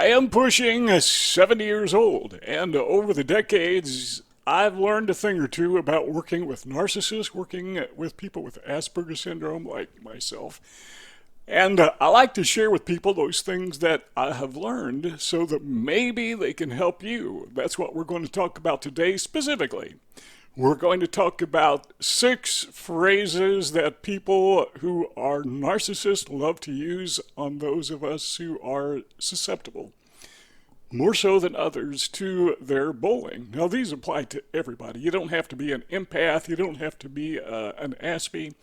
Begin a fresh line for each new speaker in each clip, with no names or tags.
I am pushing 70 years old, and over the decades, I've learned a thing or two about working with narcissists, working with people with Asperger's syndrome like myself. And I like to share with people those things that I have learned so that maybe they can help you. That's what we're going to talk about today specifically. We're going to talk about 6 phrases that people who are narcissists love to use on those of us who are susceptible, more so than others, to their bullying. Now, these apply to everybody. You don't have to be an empath, you don't have to be an Aspie.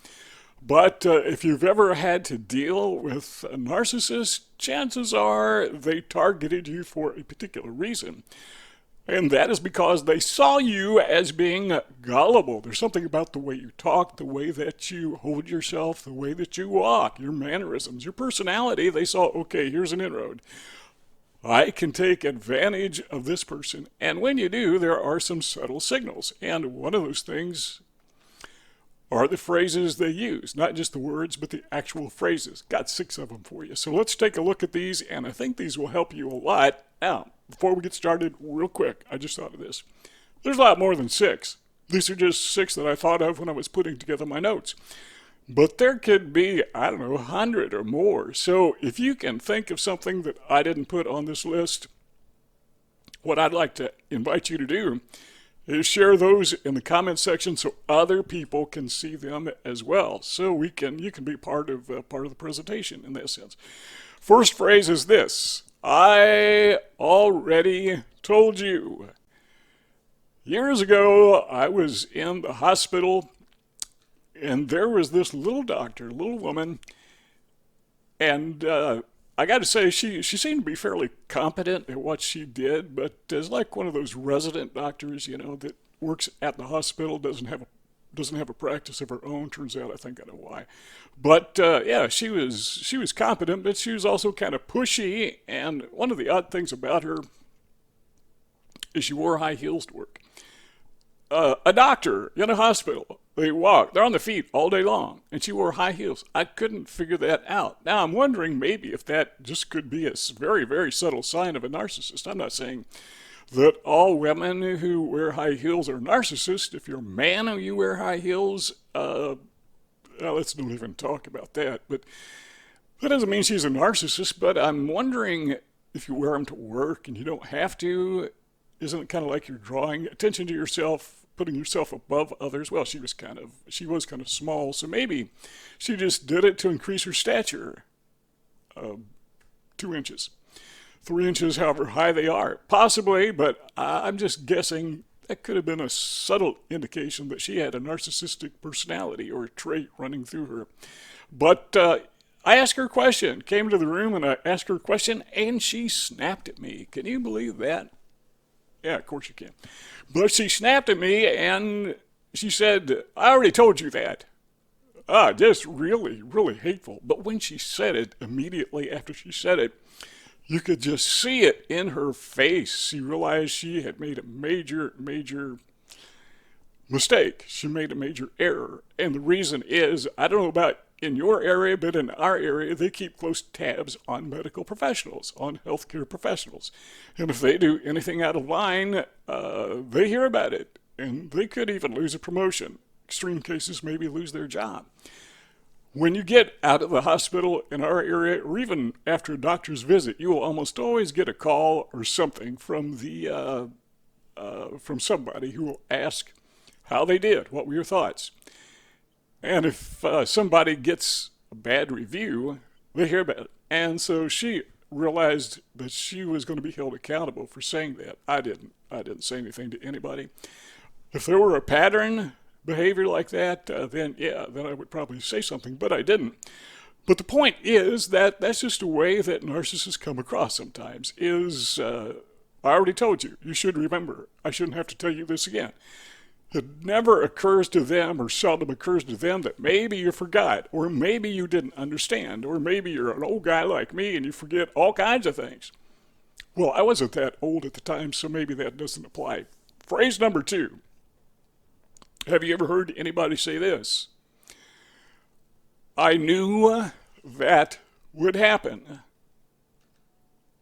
But if you've ever had to deal with a narcissist, chances are they targeted you for a particular reason. And that is because they saw you as being gullible. There's something about the way you talk, the way that you hold yourself, the way that you walk, your mannerisms, your personality. They saw, okay, here's an inroad. I can take advantage of this person. And when you do, there are some subtle signals. And one of those things are the phrases they use. Not just the words, but the actual phrases. Got 6 of them for you. So let's take a look at these, and I think these will help you a lot. Now, before we get started, real quick, I just thought of this. There's a lot more than 6. These are just 6 that I thought of when I was putting together my notes. But there could be, I don't know, 100 or more. So if you can think of something that I didn't put on this list, what I'd like to invite you to do is share those in the comment section so other people can see them as well. So you can be part of the presentation in that sense. First phrase is this: I already told you. Years ago, I was in the hospital, and there was this little doctor, little woman, and I got to say, she seemed to be fairly competent at what she did, but is like one of those resident doctors, that works at the hospital, doesn't have a practice of her own. Turns out, I think I know why. But yeah, she was competent, but she was also kind of pushy. And one of the odd things about her is she wore high heels to work. A doctor in a hospital, they're on their feet all day long, and she wore high heels. I couldn't figure that out. Now, I'm wondering maybe if that just could be a very, very subtle sign of a narcissist. I'm not saying that all women who wear high heels are narcissists. If you're a man and you wear high heels, let's not even talk about that. But that doesn't mean she's a narcissist, but I'm wondering if you wear them to work and you don't have to, isn't it kind of like you're drawing attention to yourself, putting yourself above others? Well, she was kind of small, so maybe she just did it to increase her stature. 2 inches, 3 inches, however high they are, possibly. But I'm just guessing that could have been a subtle indication that she had a narcissistic personality or a trait running through her. But I asked her a question. Came to the room and I asked her a question, and she snapped at me. Can you believe that? Yeah, of course you can. But she snapped at me and she said, I already told you that. Just really, really hateful. But when she said it, immediately after she said it, you could just see it in her face. She realized she had made a major, major mistake. She made a major error. And the reason is, I don't know about in your area, but in our area, they keep close tabs on medical professionals, on healthcare professionals. And if they do anything out of line, they hear about it. And they could even lose a promotion. Extreme cases, maybe lose their job. When you get out of the hospital in our area, or even after a doctor's visit, you will almost always get a call or something from from somebody who will ask how they did, what were your thoughts. And if somebody gets a bad review, they hear about it. And so she realized that she was going to be held accountable for saying that. I didn't say anything to anybody. If there were a pattern behavior like that, then I would probably say something, but I didn't. But the point is that that's just a way that narcissists come across sometimes, is I already told you, you should remember. I shouldn't have to tell you this again. It never occurs to them, or seldom occurs to them, that maybe you forgot, or maybe you didn't understand, or maybe you're an old guy like me and you forget all kinds of things. Well, I wasn't that old at the time, so maybe that doesn't apply. Phrase number 2. Have you ever heard anybody say this? I knew that would happen.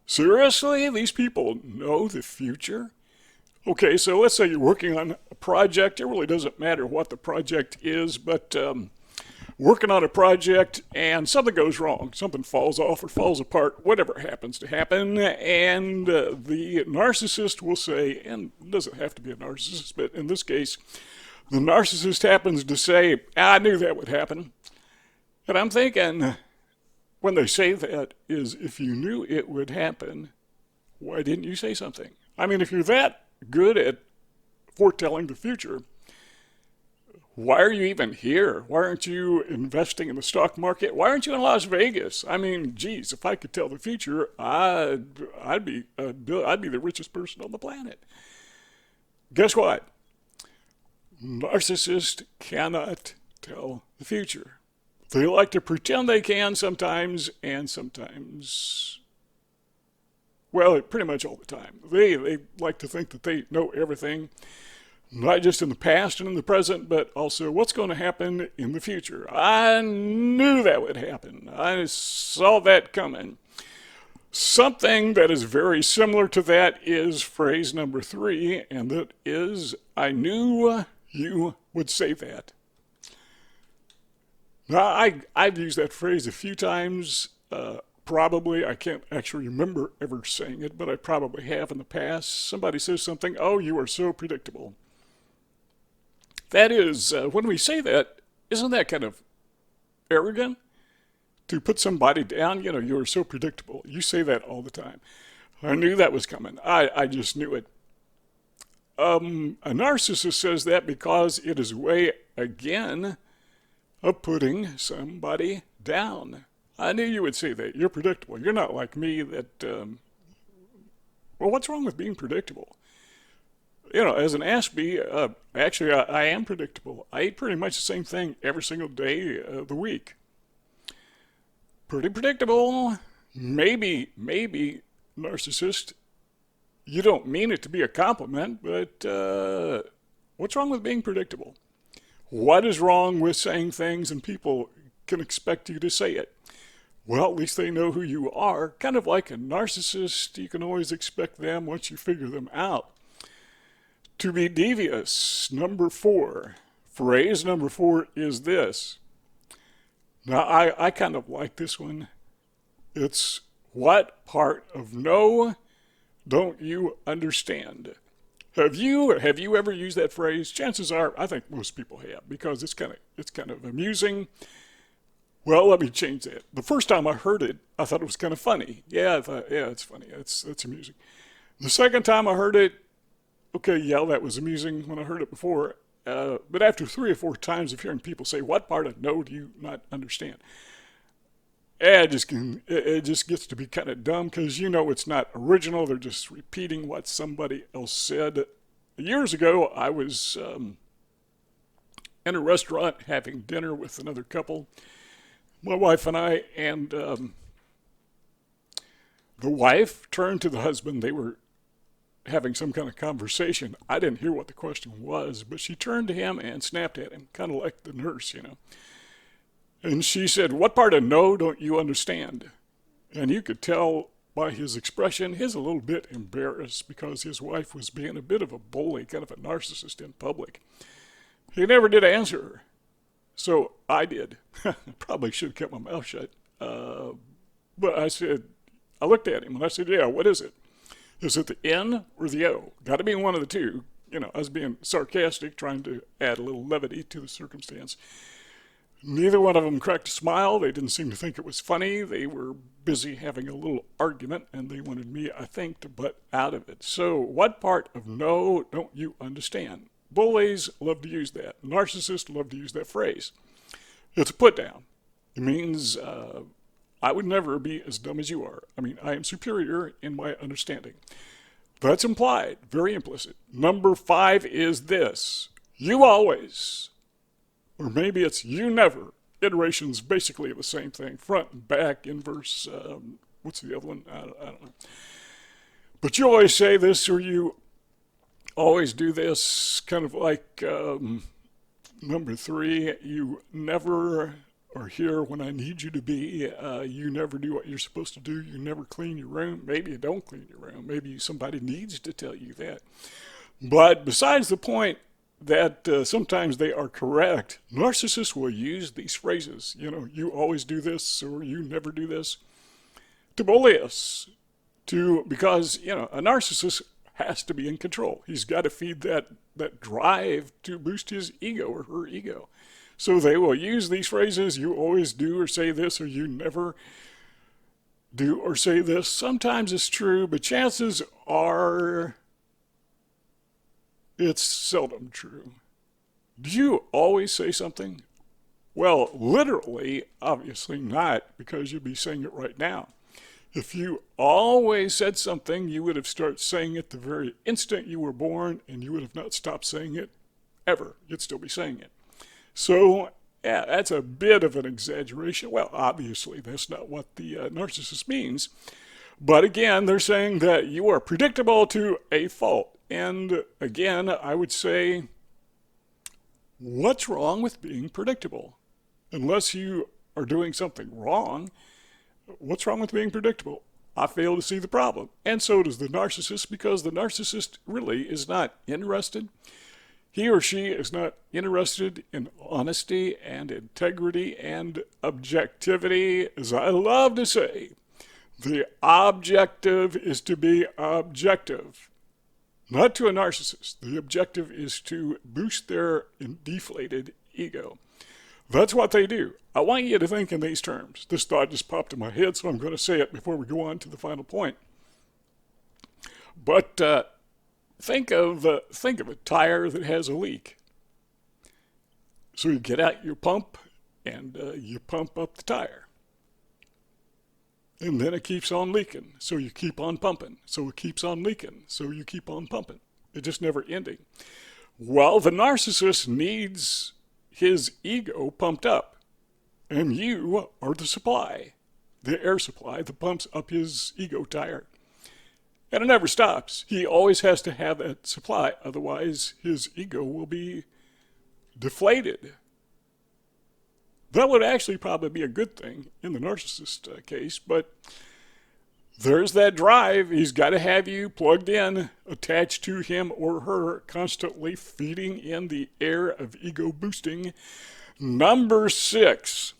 Seriously? These people know the future? Okay, so let's say you're working on a project. It really doesn't matter what the project is, but working on a project and something goes wrong. Something falls off or falls apart, whatever happens to happen. And the narcissist will say, and it doesn't have to be a narcissist, but in this case, the narcissist happens to say, I knew that would happen. And I'm thinking, when they say that, is if you knew it would happen, why didn't you say something? I mean, if you're that good at foretelling the future, why are you even here? Why aren't you investing in the stock market? Why aren't you in Las Vegas? I mean, geez, if I could tell the future, I'd be the richest person on the planet. Guess what? Narcissists cannot tell the future. They like to pretend they can sometimes, and sometimes, well, pretty much all the time. They like to think that they know everything, not just in the past and in the present, but also what's going to happen in the future. I knew that would happen. I saw that coming. Something that is very similar to that is phrase number 3, and that is, I knew you would say that. Now, I've used that phrase a few times. Probably, I can't actually remember ever saying it, but I probably have in the past. Somebody says something, oh, you are so predictable. That is, when we say that, isn't that kind of arrogant? To put somebody down, you know, you are so predictable. You say that all the time. I knew that was coming. I just knew it. A narcissist says that because it is a way, again, of putting somebody down. I knew you would say that. You're predictable. You're not like me that, well, what's wrong with being predictable? You know, as an Ashby, actually, I am predictable. I eat pretty much the same thing every single day of the week. Pretty predictable. Maybe, narcissist, you don't mean it to be a compliment, but what's wrong with being predictable? What is wrong with saying things and people can expect you to say it? Well, at least they know who you are. Kind of like a narcissist, you can always expect them, once you figure them out, to be devious. Number 4. Phrase number 4 is this. Now, I kind of like this one. It's, what part of no don't you understand? Have you ever used that phrase? Chances are, I think most people have, because it's kind of amusing. Well, let me change that. The first time I heard it, I thought it was kind of funny. Yeah, I thought, yeah, it's funny. That's amusing. The second time I heard it, okay, yeah, that was amusing when I heard it before. But after 3 or 4 times of hearing people say, what part of no do you not understand? It just gets to be kind of dumb because you know it's not original. They're just repeating what somebody else said. Years ago, I was in a restaurant having dinner with another couple, my wife and I, and the wife turned to the husband. They were having some kind of conversation. I didn't hear what the question was, but she turned to him and snapped at him, kind of like the nurse, you know. And she said, what part of no don't you understand? And you could tell by his expression, he's a little bit embarrassed because his wife was being a bit of a bully, kind of a narcissist in public. He never did answer her. So I did. Probably should have kept my mouth shut. But I looked at him and I said, yeah, what is it? Is it the N or the O? Got to be one of the two. You know, I was being sarcastic, trying to add a little levity to the circumstance. Neither one of them cracked a smile. They didn't seem to think it was funny. They were busy having a little argument, and they wanted me, I think, to butt out of it. So what part of no don't you understand? Bullies love to use that. Narcissists love to use that phrase. It's a put down. It means I would never be as dumb as you are. I mean, I am superior in my understanding. That's implied, very implicit. Number 5 is this. You always, or maybe it's you never. Iterations basically the same thing. Front and back, inverse, what's the other one? I don't know. But you always say this, or you always do this, kind of like number 3. You never or here when I need you to be. You never do what you're supposed to do. You never clean your room. Maybe you don't clean your room. Maybe somebody needs to tell you that. But besides the point that sometimes they are correct, narcissists will use these phrases, you always do this or you never do this, to bully us, because, a narcissist has to be in control. He's got to feed that drive to boost his ego or her ego. So they will use these phrases, you always do or say this, or you never do or say this. Sometimes it's true, but chances are it's seldom true. Do you always say something? Well, literally, obviously not, because you'd be saying it right now. If you always said something, you would have started saying it the very instant you were born, and you would have not stopped saying it ever. You'd still be saying it. So, yeah, that's a bit of an exaggeration. Well, obviously, that's not what the narcissist means. But again, they're saying that you are predictable to a fault. And again, I would say, what's wrong with being predictable? Unless you are doing something wrong, what's wrong with being predictable? I fail to see the problem. And so does the narcissist, because the narcissist really is not interested. He or she is not interested in honesty and integrity and objectivity. As I love to say, the objective is to be objective. Not to a narcissist. The objective is to boost their deflated ego. That's what they do. I want you to think in these terms. This thought just popped in my head, so I'm going to say it before we go on to the final point. But think of a tire that has a leak. So you get out your pump and you pump up the tire. And then it keeps on leaking. So you keep on pumping. So it keeps on leaking. So you keep on pumping. It's just never ending. Well, the narcissist needs his ego pumped up. And you are the supply, the air supply that pumps up his ego tire. And it never stops. He always has to have that supply. Otherwise, his ego will be deflated. That would actually probably be a good thing in the narcissist case, but there's that drive. He's got to have you plugged in, attached to him or her, constantly feeding in the air of ego boosting. Number 6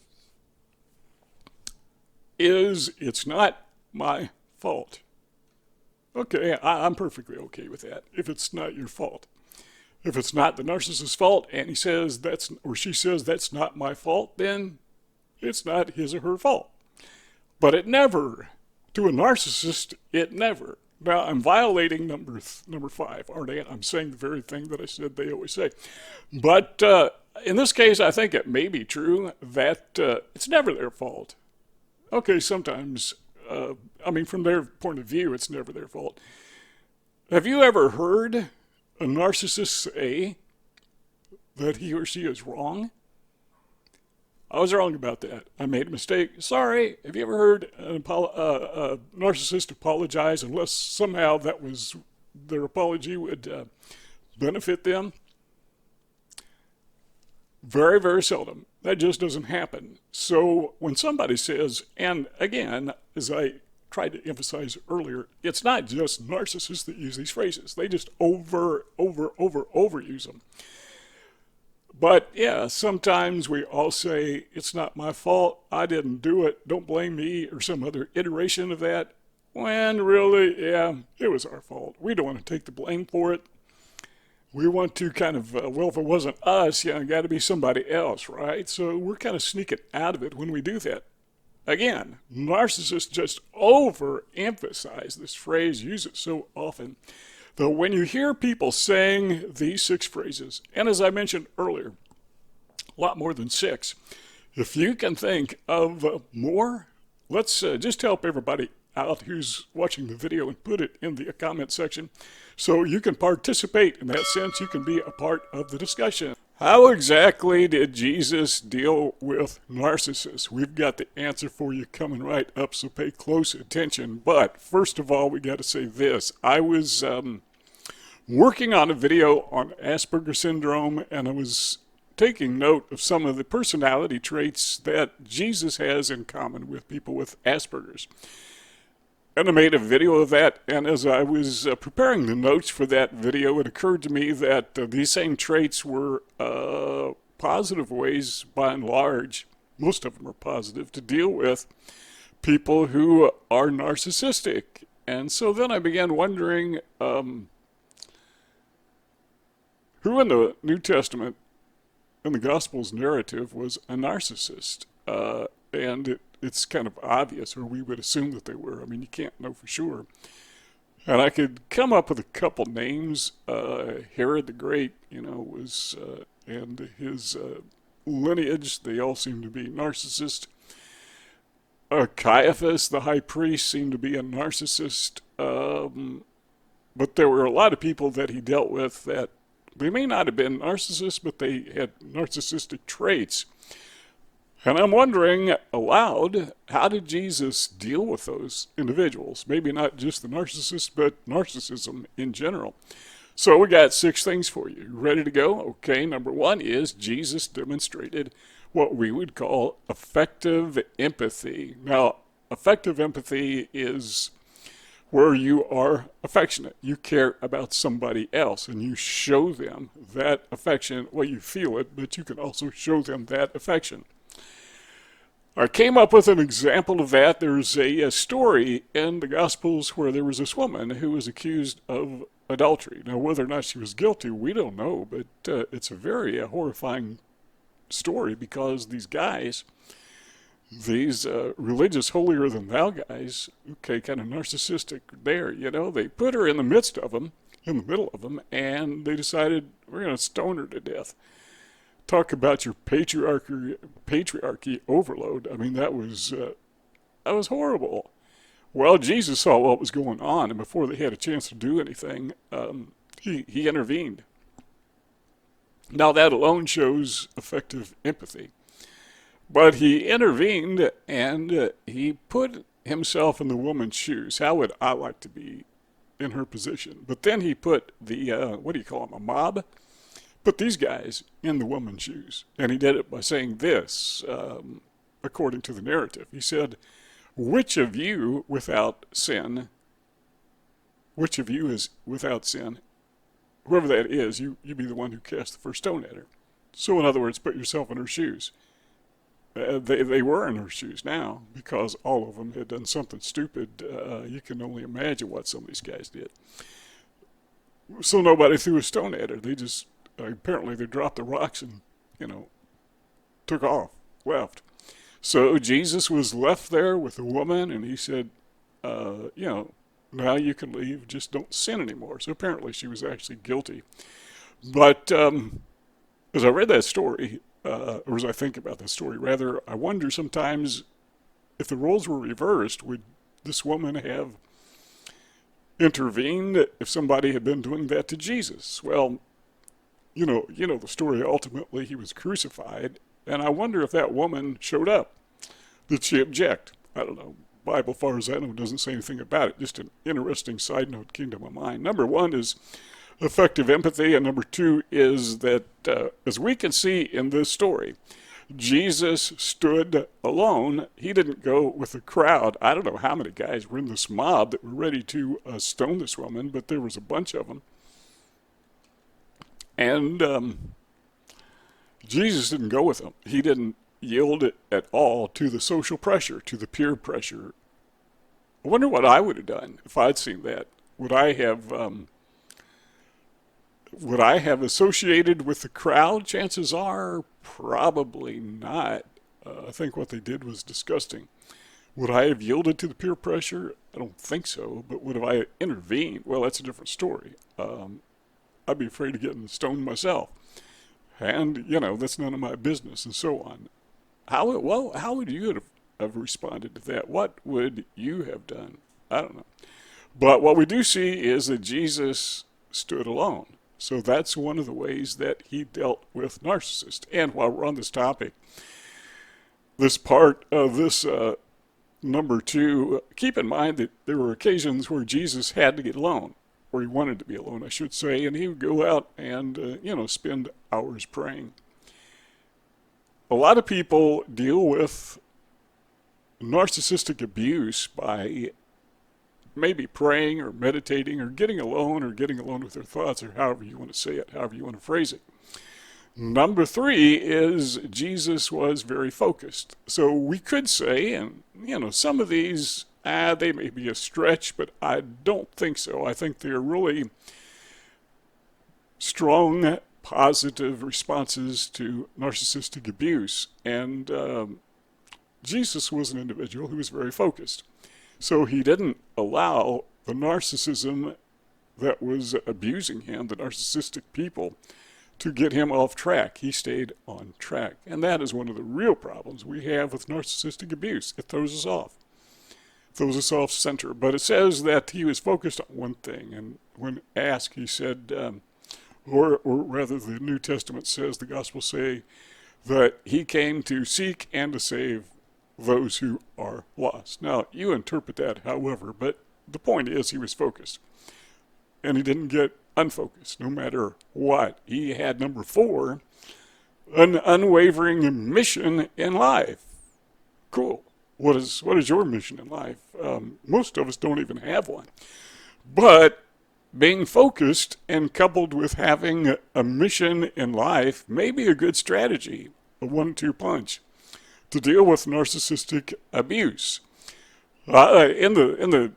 is, it's not my fault. Okay, I'm perfectly okay with that, if it's not your fault. If it's not the narcissist's fault and he says she says that's not my fault, then it's not his or her fault. But it never, to a narcissist, it never. Now, I'm violating number 5, aren't I? I'm saying the very thing that I said they always say. But in this case, I think it may be true that it's never their fault. Okay, sometimes, from their point of view, it's never their fault. Have you ever heard a narcissist say that he or she is wrong? I was wrong about that. I made a mistake. Sorry. Have you ever heard a narcissist apologize unless somehow that was their apology would benefit them? Very, very seldom. That just doesn't happen. So when somebody says, and again, as I tried to emphasize earlier, it's not just narcissists that use these phrases. They just overuse them. But yeah, sometimes we all say, it's not my fault, I didn't do it, don't blame me, or some other iteration of that, when really, yeah, it was our fault. We don't want to take the blame for it. We want to kind of, if it wasn't us, it got to be somebody else, right? So we're kind of sneaking out of it when we do that. Again, narcissists just overemphasize this phrase, use it so often. Though when you hear people saying these 6 phrases, and as I mentioned earlier, a lot more than 6, if you can think of more, let's just help everybody out who's watching the video and put it in the comment section so you can participate. In that sense, you can be a part of the discussion. How exactly did Jesus deal with narcissists? We've got the answer for you coming right up, so pay close attention. But first of all, we got to say this. I was working on a video on Asperger's syndrome, and I was taking note of some of the personality traits that Jesus has in common with people with Asperger's. And I made a video of that, and as I was preparing the notes for that video, it occurred to me that these same traits were positive ways, by and large, most of them are positive, to deal with people who are narcissistic. And so then I began wondering, who in the New Testament, in the Gospels narrative, was a narcissist? And it's kind of obvious, or we would assume that they were. I mean, you can't know for sure. And I could come up with a couple names. Herod the Great, was, and his lineage, they all seem to be narcissists. Caiaphas, the high priest, seemed to be a narcissist. But there were a lot of people that he dealt with that they may not have been narcissists, but they had narcissistic traits. And I'm wondering aloud, how did Jesus deal with those individuals? Maybe not just the narcissist, but narcissism in general. So we got 6 things for you. Ready to go? Okay, number 1 is Jesus demonstrated what we would call effective empathy. Now, effective empathy is where you are affectionate. You care about somebody else, and you show them that affection. Well, you feel it, but you can also show them that affection. I came up with an example of that. There's a story in the Gospels where there was this woman who was accused of adultery. Now, whether or not she was guilty, we don't know, but it's a very horrifying story because these guys, these religious holier-than-thou guys, okay, kind of narcissistic there, they put her in the midst of them, in the middle of them, and they decided, we're going to stone her to death. Talk about your patriarchy overload. I mean, that was horrible. Well, Jesus saw what was going on, and before they had a chance to do anything, he intervened. Now, that alone shows effective empathy. But he intervened, and he put himself in the woman's shoes. How would I like to be in her position? But then he put the, what do you call them, a mob? Put these guys in the woman's shoes. And he did it by saying this, according to the narrative. He said, which of you is without sin? Whoever that is, you be the one who cast the first stone at her. So in other words, put yourself in her shoes. They were in her shoes now because all of them had done something stupid. You can only imagine what some of these guys did. So nobody threw a stone at her. They just, apparently they dropped the rocks and, took off, left. So Jesus was left there with the woman, and he said, now you can leave, just don't sin anymore. So apparently she was actually guilty. But as I read that story, or as I think about this story, rather, I wonder sometimes if the roles were reversed, would this woman have intervened if somebody had been doing that to Jesus? Well, you know the story. Ultimately, he was crucified, and I wonder if that woman showed up. Did she object? I don't know. Bible, as far as I know, doesn't say anything about it. Just an interesting side note came to my mind. Number 1 is effective empathy, and number 2 is that, as we can see in this story, Jesus stood alone. He didn't go with a crowd. I don't know how many guys were in this mob that were ready to stone this woman, but there was a bunch of them. And Jesus didn't go with them. He didn't yield at all to the social pressure, to the peer pressure. I wonder what I would have done if I'd seen that. Would I have associated with the crowd? Chances are probably not. I think what they did was disgusting. Would I have yielded to the peer pressure? I don't think so. But would I have intervened? Well, that's a different story. I'd be afraid of getting stoned myself. And, that's none of my business, and so on. How would you have responded to that? What would you have done? I don't know. But what we do see is that Jesus stood alone. So that's one of the ways that he dealt with narcissists. And while we're on this topic, this part of this number 2, keep in mind that there were occasions where Jesus had to get alone, or he wanted to be alone, I should say, and he would go out and, spend hours praying. a lot of people deal with narcissistic abuse by maybe praying or meditating or getting alone with their thoughts, or however you want to say it, however you want to phrase it. Number three is Jesus was very focused. So we could say, and some of these, they may be a stretch, but I don't think so. I think they're really strong, positive responses to narcissistic abuse. And Jesus was an individual who was very focused. So he didn't allow the narcissism that was abusing him, the narcissistic people, to get him off track. He stayed on track. And that is one of the real problems we have with narcissistic abuse. It throws us off. Throws us off center. But it says that he was focused on one thing. And when asked, he said, or rather the New Testament says, the Gospels say, that he came to seek and to save those who are lost. Now, you interpret that however, but the point is he was focused. And he didn't get unfocused, no matter what. He had, number four, an unwavering mission in life. Cool. What is your mission in life? Most of us don't even have one. But being focused and coupled with having a mission in life may be a good strategy, a 1-2 punch, to deal with narcissistic abuse. In the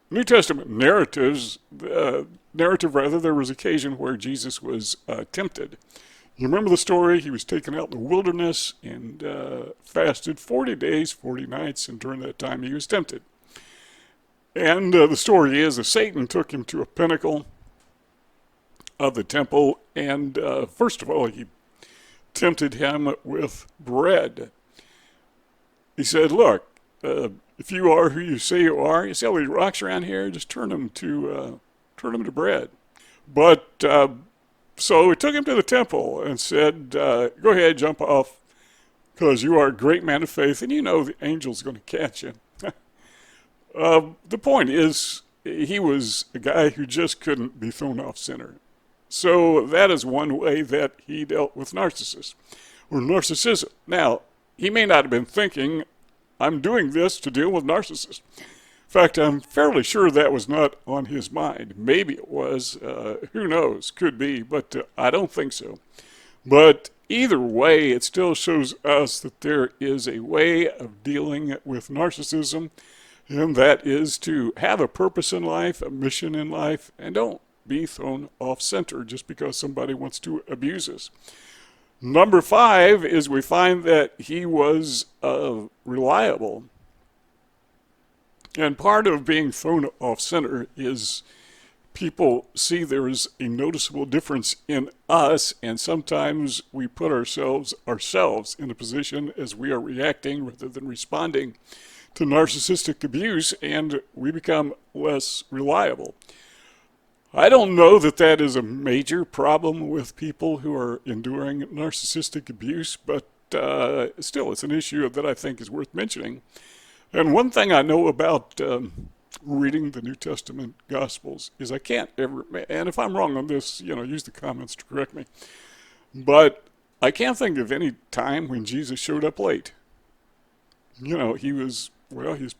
New Testament narrative, there was occasion where Jesus was tempted. You remember the story? He was taken out in the wilderness and fasted 40 days, 40 nights, and during that time he was tempted. And the story is that Satan took him to a pinnacle of the temple, and first of all, he tempted him with bread. He said, look, if you are who you say you are, you see all these rocks around here, just turn them to bread. But so he took him to the temple and said, go ahead, jump off, because you are a great man of faith, and you know the angel's going to catch you. The point is, he was a guy who just couldn't be thrown off center. So that is one way that he dealt with narcissists, or narcissism. Now, he may not have been thinking, I'm doing this to deal with narcissists. In fact, I'm fairly sure that was not on his mind. Maybe it was. Who knows? Could be, but I don't think so. But either way, it still shows us that there is a way of dealing with narcissism, and that is to have a purpose in life, a mission in life, and don't be thrown off center just because somebody wants to abuse us. Number 5 is we find that he was reliable. And part of being thrown off center is people see there is a noticeable difference in us, and sometimes we put ourselves in a position as we are reacting rather than responding to narcissistic abuse, and we become less reliable. I don't know that that is a major problem with people who are enduring narcissistic abuse, but still it's an issue that I think is worth mentioning. And one thing I know about reading the New Testament Gospels is I can't ever, and if I'm wrong on this, use the comments to correct me, but I can't think of any time when Jesus showed up late. He was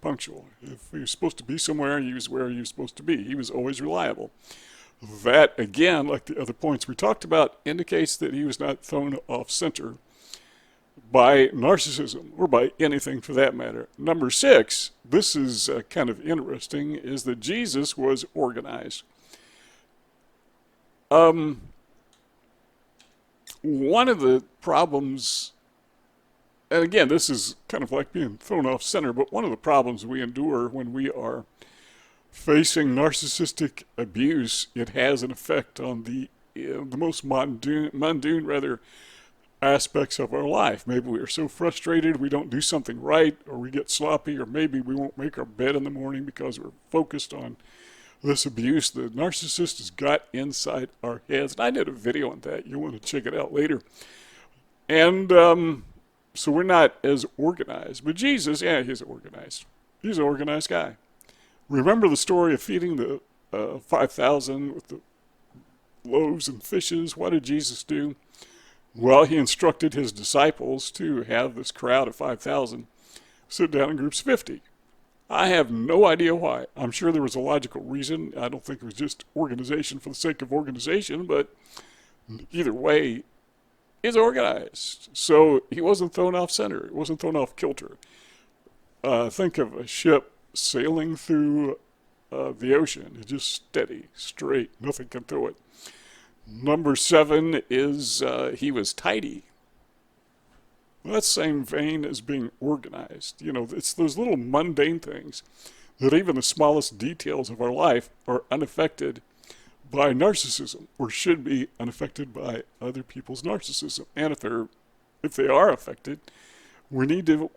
punctual. If he was supposed to be somewhere, he was where he was supposed to be. He was always reliable. That, again, like the other points we talked about, indicates that he was not thrown off center by narcissism, or by anything for that matter. Number 6, this is kind of interesting, is that Jesus was organized. One of the problems, and again, this is kind of like being thrown off center, but one of the problems we endure when we are facing narcissistic abuse, it has an effect on the most mundane aspects of our life. Maybe we are so frustrated we don't do something right, or we get sloppy, or maybe we won't make our bed in the morning because we're focused on this abuse. The narcissist has got inside our heads. And I did a video on that. You'll want to check it out later. And so we're not as organized. But Jesus, he's organized. He's an organized guy. Remember the story of feeding the 5,000 with the loaves and fishes? What did Jesus do? Well, he instructed his disciples to have this crowd of 5,000 sit down in groups of 50. I have no idea why. I'm sure there was a logical reason. I don't think it was just organization for the sake of organization, but either way, he's organized. So he wasn't thrown off center. He wasn't thrown off kilter. Think of a ship sailing through the ocean. It's just steady, straight. Nothing can throw it. Number 7 is he was tidy. Well, that's the same vein as being organized. You know, it's those little mundane things that even the smallest details of our life are unaffected by narcissism, or should be unaffected by other people's narcissism. And if they are affected, we need to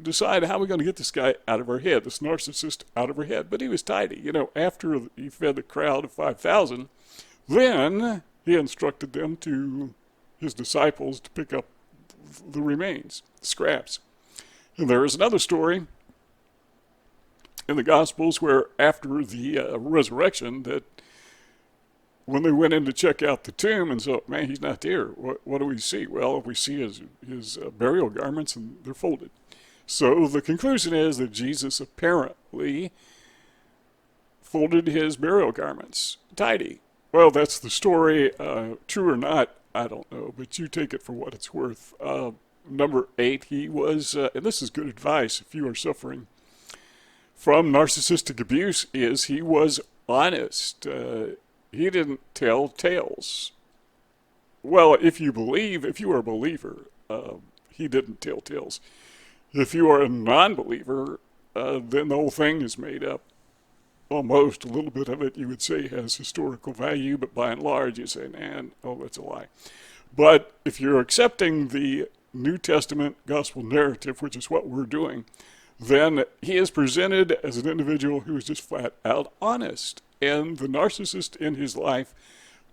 decide how we're going to get this guy out of our head, this narcissist out of our head. But he was tidy. You know, after he fed the crowd of 5,000, then he instructed his disciples, to pick up the remains, the scraps. And there is another story in the Gospels where after the resurrection, that when they went in to check out the tomb and so, man, he's not there. What do we see? Well, we see his burial garments, and they're folded. So the conclusion is that Jesus apparently folded his burial garments tidy. Well, that's the story. True or not, I don't know, but you take it for what it's worth. Number 8, he was, and this is good advice if you are suffering from narcissistic abuse, is he was honest. He didn't tell tales. Well, if you are a believer, he didn't tell tales. If you are a non-believer, then the whole thing is made up. Almost a little bit of it, you would say, has historical value, but by and large, you say, man, oh, that's a lie. But if you're accepting the New Testament gospel narrative, which is what we're doing, then he is presented as an individual who is just flat out honest. And the narcissist in his life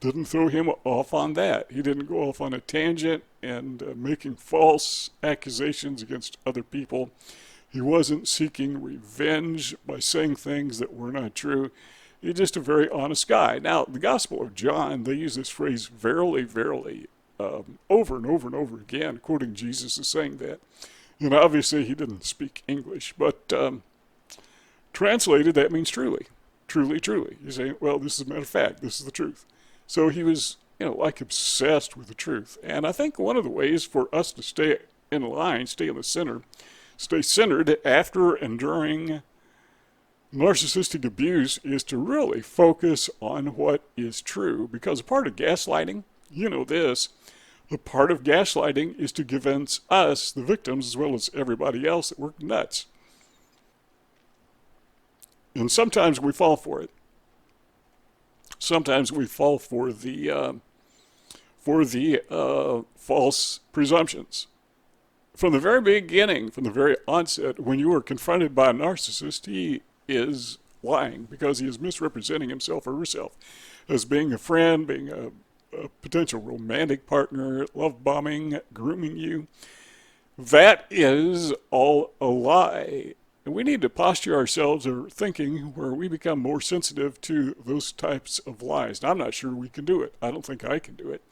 didn't throw him off on that. He didn't go off on a tangent and making false accusations against other people. He wasn't seeking revenge by saying things that were not true. He's just a very honest guy. Now, the Gospel of John, they use this phrase, verily, verily, over and over and over again, quoting Jesus as saying that. And obviously, he didn't speak English, but translated, that means truly. Truly, truly. He's saying, well, this is a matter of fact. This is the truth. So he was, like obsessed with the truth. And I think one of the ways for us to stay in line, stay in the center, stay centered after and during narcissistic abuse is to really focus on what is true. Because a part of gaslighting, a part of gaslighting is to convince us, the victims, as well as everybody else, that we're nuts. And sometimes we fall for it. Sometimes we fall for the false presumptions. From the very beginning, from the very onset, when you are confronted by a narcissist, he is lying because he is misrepresenting himself or herself as being a friend, being a potential romantic partner, love bombing, grooming you. That is all a lie. And we need to posture ourselves or thinking where we become more sensitive to those types of lies. Now, I'm not sure we can do it. I don't think I can do it.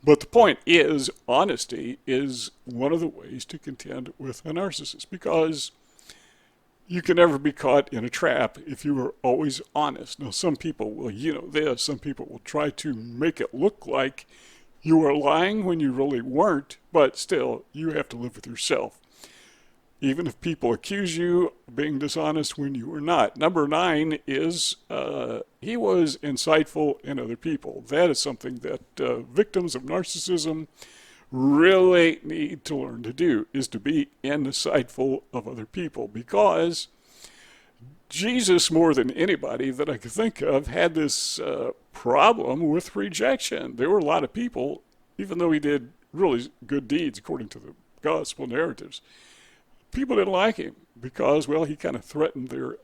But the point is, honesty is one of the ways to contend with a narcissist, because you can never be caught in a trap if you are always honest. Now, some people will, some people will try to make it look like you are lying when you really weren't, but still, you have to live with yourself. Even if people accuse you of being dishonest when you were not. Number 9 is he was insightful in other people. That is something that victims of narcissism really need to learn to do, is to be insightful of other people. Because Jesus, more than anybody that I could think of, had this problem with rejection. There were a lot of people, even though he did really good deeds according to the gospel narratives, people didn't like him because, well, he kind of threatened their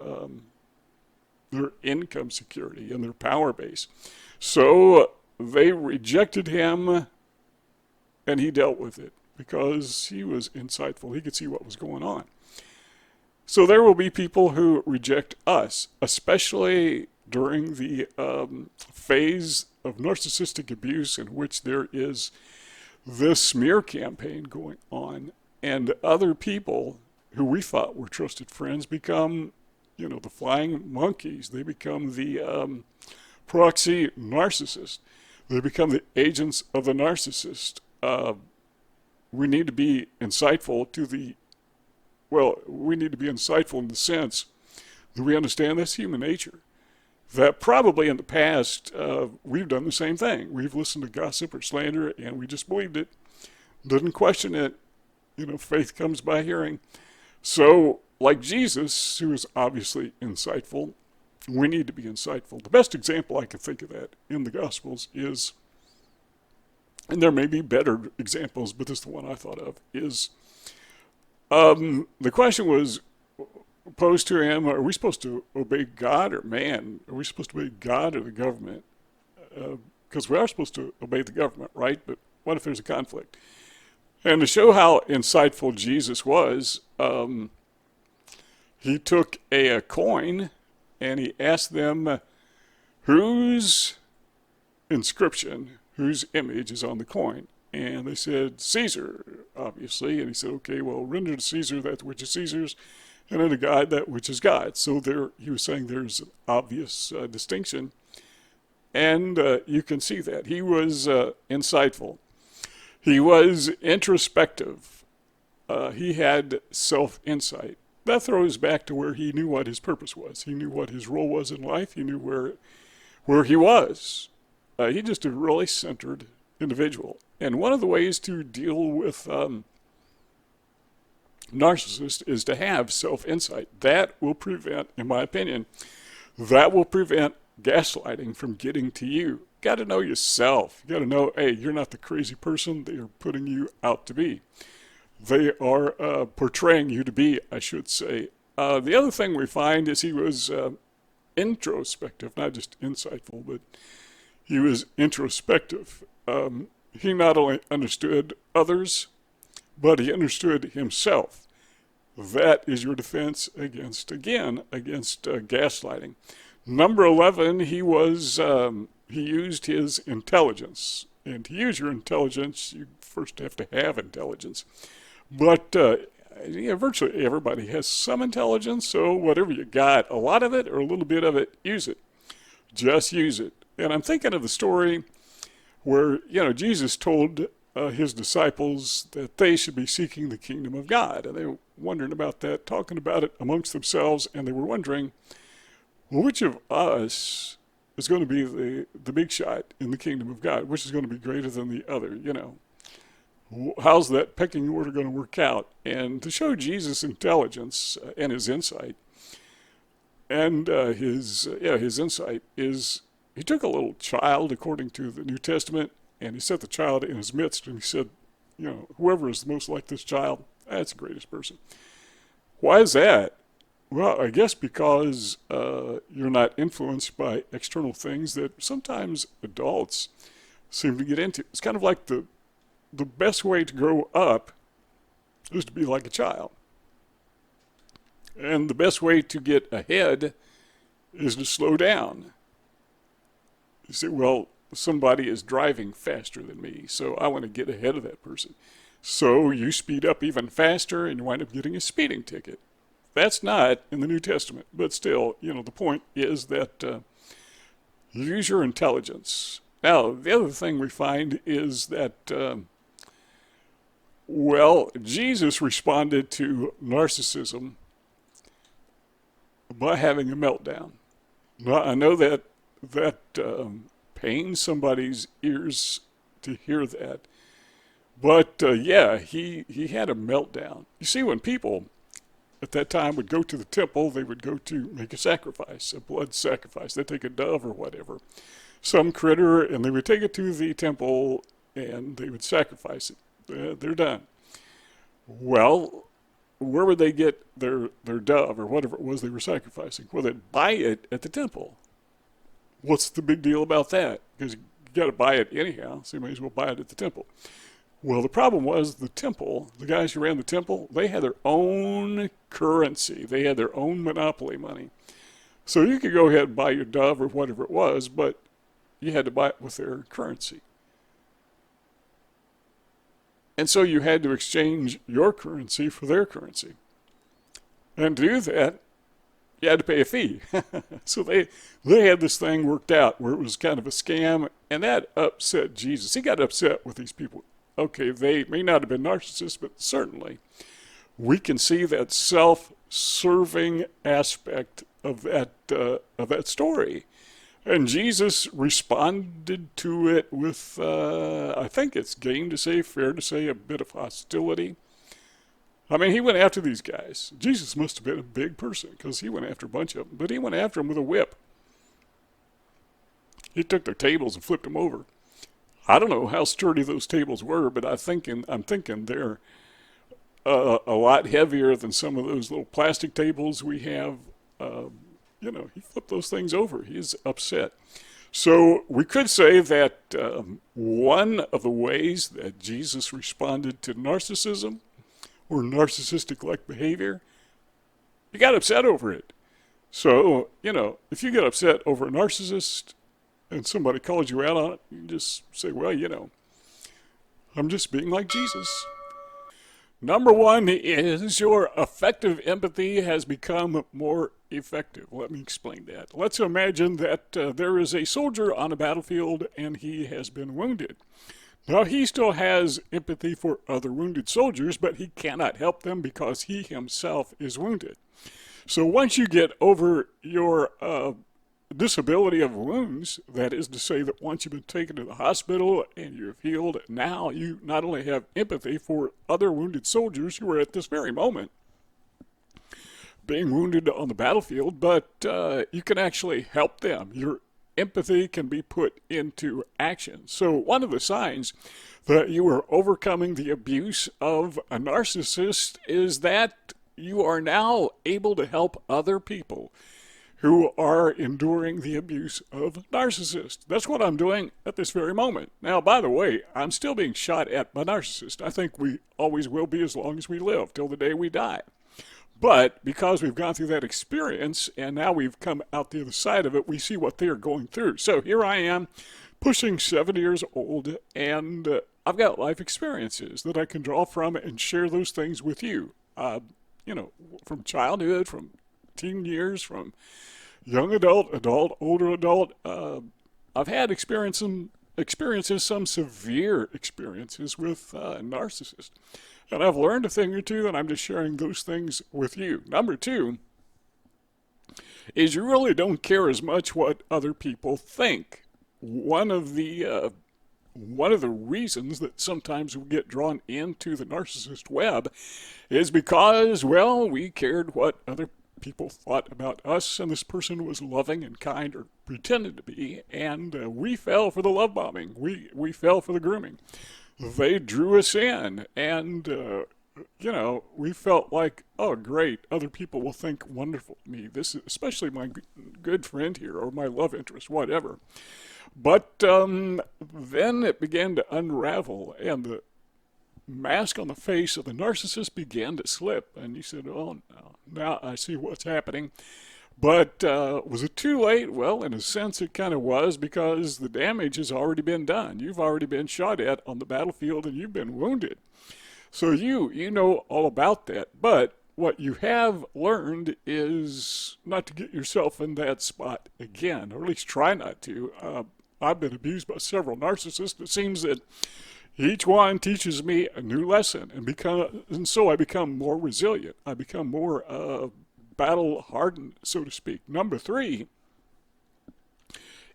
income security and their power base. So they rejected him, and he dealt with it because he was insightful. He could see what was going on. So there will be people who reject us, especially during the phase of narcissistic abuse in which there is this smear campaign going on, and other people who we thought were trusted friends become, the flying monkeys. They become the proxy narcissist. They become the agents of the narcissist. We need to be insightful we need to be insightful in the sense that we understand that's human nature. That probably in the past, we've done the same thing. We've listened to gossip or slander and we just believed it, didn't question it. Faith comes by hearing. So, like Jesus, who is obviously insightful, we need to be insightful. The best example I can think of that in the Gospels is, and there may be better examples, but this is the one I thought of, is the question was posed to him, are we supposed to obey God or man? Are we supposed to obey God or the government? Because we are supposed to obey the government, right? But what if there's a conflict? And to show how insightful Jesus was, he took a coin and he asked them whose inscription, whose image is on the coin. And they said, Caesar, obviously. And he said, okay, well, render to Caesar that which is Caesar's, and unto God that which is God's. So he was saying there's an obvious distinction. And you can see that. He was insightful. He was introspective. He had self-insight. That throws back to where he knew what his purpose was. He knew what his role was in life. He knew where he was. He just a really centered individual. And one of the ways to deal with narcissists is to have self-insight. That will prevent, in my opinion, gaslighting from getting to you. Got to know yourself. You got to know, hey, you're not the crazy person they are putting you out to be. They are portraying you to be, I should say. The other thing we find is he was introspective, not just insightful, but he was introspective. He not only understood others, but he understood himself. That is your defense against gaslighting. Number 11, he used his intelligence. And to use your intelligence, you first have to have intelligence. But virtually everybody has some intelligence, so whatever you got, a lot of it or a little bit of it, use it. Just use it. And I'm thinking of the story where, Jesus told his disciples that they should be seeking the kingdom of God. And they were wondering about that, talking about it amongst themselves, and they were wondering, well, which of us is going to be the big shot in the kingdom of God? Which is going to be greater than the other, How's that pecking order going to work out? And to show Jesus' intelligence and his insight, and his insight is, he took a little child, according to the New Testament, and he set the child in his midst, and he said, whoever is the most like this child, that's the greatest person. Why is that? Well, I guess because you're not influenced by external things that sometimes adults seem to get into. It's kind of like the best way to grow up is to be like a child. And the best way to get ahead is to slow down. You say, well, somebody is driving faster than me, so I want to get ahead of that person. So you speed up even faster and you wind up getting a speeding ticket. That's not in the New Testament, but still, the point is that use your intelligence. Now, the other thing we find is that, Jesus responded to narcissism by having a meltdown. Now, I know that pains somebody's ears to hear that, but he had a meltdown. You see, when people at that time would go to the temple, they would go to make a sacrifice, a blood sacrifice. They'd take a dove or whatever, some critter, and they would take it to the temple and they would sacrifice it. They're done. Well, where would they get their dove or whatever it was they were sacrificing? Well, they'd buy it at the temple. What's the big deal about that? Because you got to buy it anyhow, so you may as well buy it at the temple. Well, the problem was the temple, the guys who ran the temple, they had their own currency. They had their own monopoly money. So you could go ahead and buy your dove or whatever it was, but you had to buy it with their currency. And so you had to exchange your currency for their currency. And to do that, you had to pay a fee. So they had this thing worked out where it was kind of a scam, and that upset Jesus. He got upset with these people. Okay, they may not have been narcissists, but certainly we can see that self-serving aspect of that story. And Jesus responded to it with, I think it's fair to say, a bit of hostility. I mean, he went after these guys. Jesus must have been a big person because he went after a bunch of them. But he went after them with a whip. He took their tables and flipped them over. I don't know how sturdy those tables were, but I'm thinking they're a lot heavier than some of those little plastic tables we have. He flipped those things over. He's upset. So we could say that one of the ways that Jesus responded to narcissism or narcissistic-like behavior, he got upset over it. So, if you get upset over a narcissist and somebody calls you out on it, you just say, well, I'm just being like Jesus. Number one is your affective empathy has become more effective. Let me explain that. Let's imagine that there is a soldier on a battlefield and he has been wounded. Now, he still has empathy for other wounded soldiers, but he cannot help them because he himself is wounded. So once you get over your disability of wounds, that is to say that once you've been taken to the hospital and you've healed, now you not only have empathy for other wounded soldiers who are at this very moment being wounded on the battlefield, but you can actually help them. Your empathy can be put into action. So one of the signs that you are overcoming the abuse of a narcissist is that you are now able to help other people who are enduring the abuse of narcissists. That's what I'm doing at this very moment. Now, by the way, I'm still being shot at by narcissists. I think we always will be as long as we live, till the day we die. But because we've gone through that experience and now we've come out the other side of it, we see what they're going through. So here I am, pushing 70 years old, and I've got life experiences that I can draw from and share those things with you. From childhood, from teen years, from young adult, older adult. I've had experiences, some severe experiences with narcissists. And I've learned a thing or two, and I'm just sharing those things with you. Number two is you really don't care as much what other people think. One of the reasons that sometimes we get drawn into the narcissist web is because, well, we cared what other people thought about us, and this person was loving and kind, or pretended to be, and we fell for the love bombing. We fell for the grooming. They drew us in, and, we felt like, oh, great, other people will think wonderful of me. This is especially my good friend here, or my love interest, whatever. But then it began to unravel, and the mask on the face of the narcissist began to slip, and you said, oh, no, now I see what's happening. But was it too late? Well, in a sense, it kind of was, because the damage has already been done. You've already been shot at on the battlefield, and you've been wounded. So you know all about that. But what you have learned is not to get yourself in that spot again, or at least try not to. I've been abused by several narcissists. It seems that each one teaches me a new lesson, and so I become more resilient. I become more battle hardened, so to speak. Number three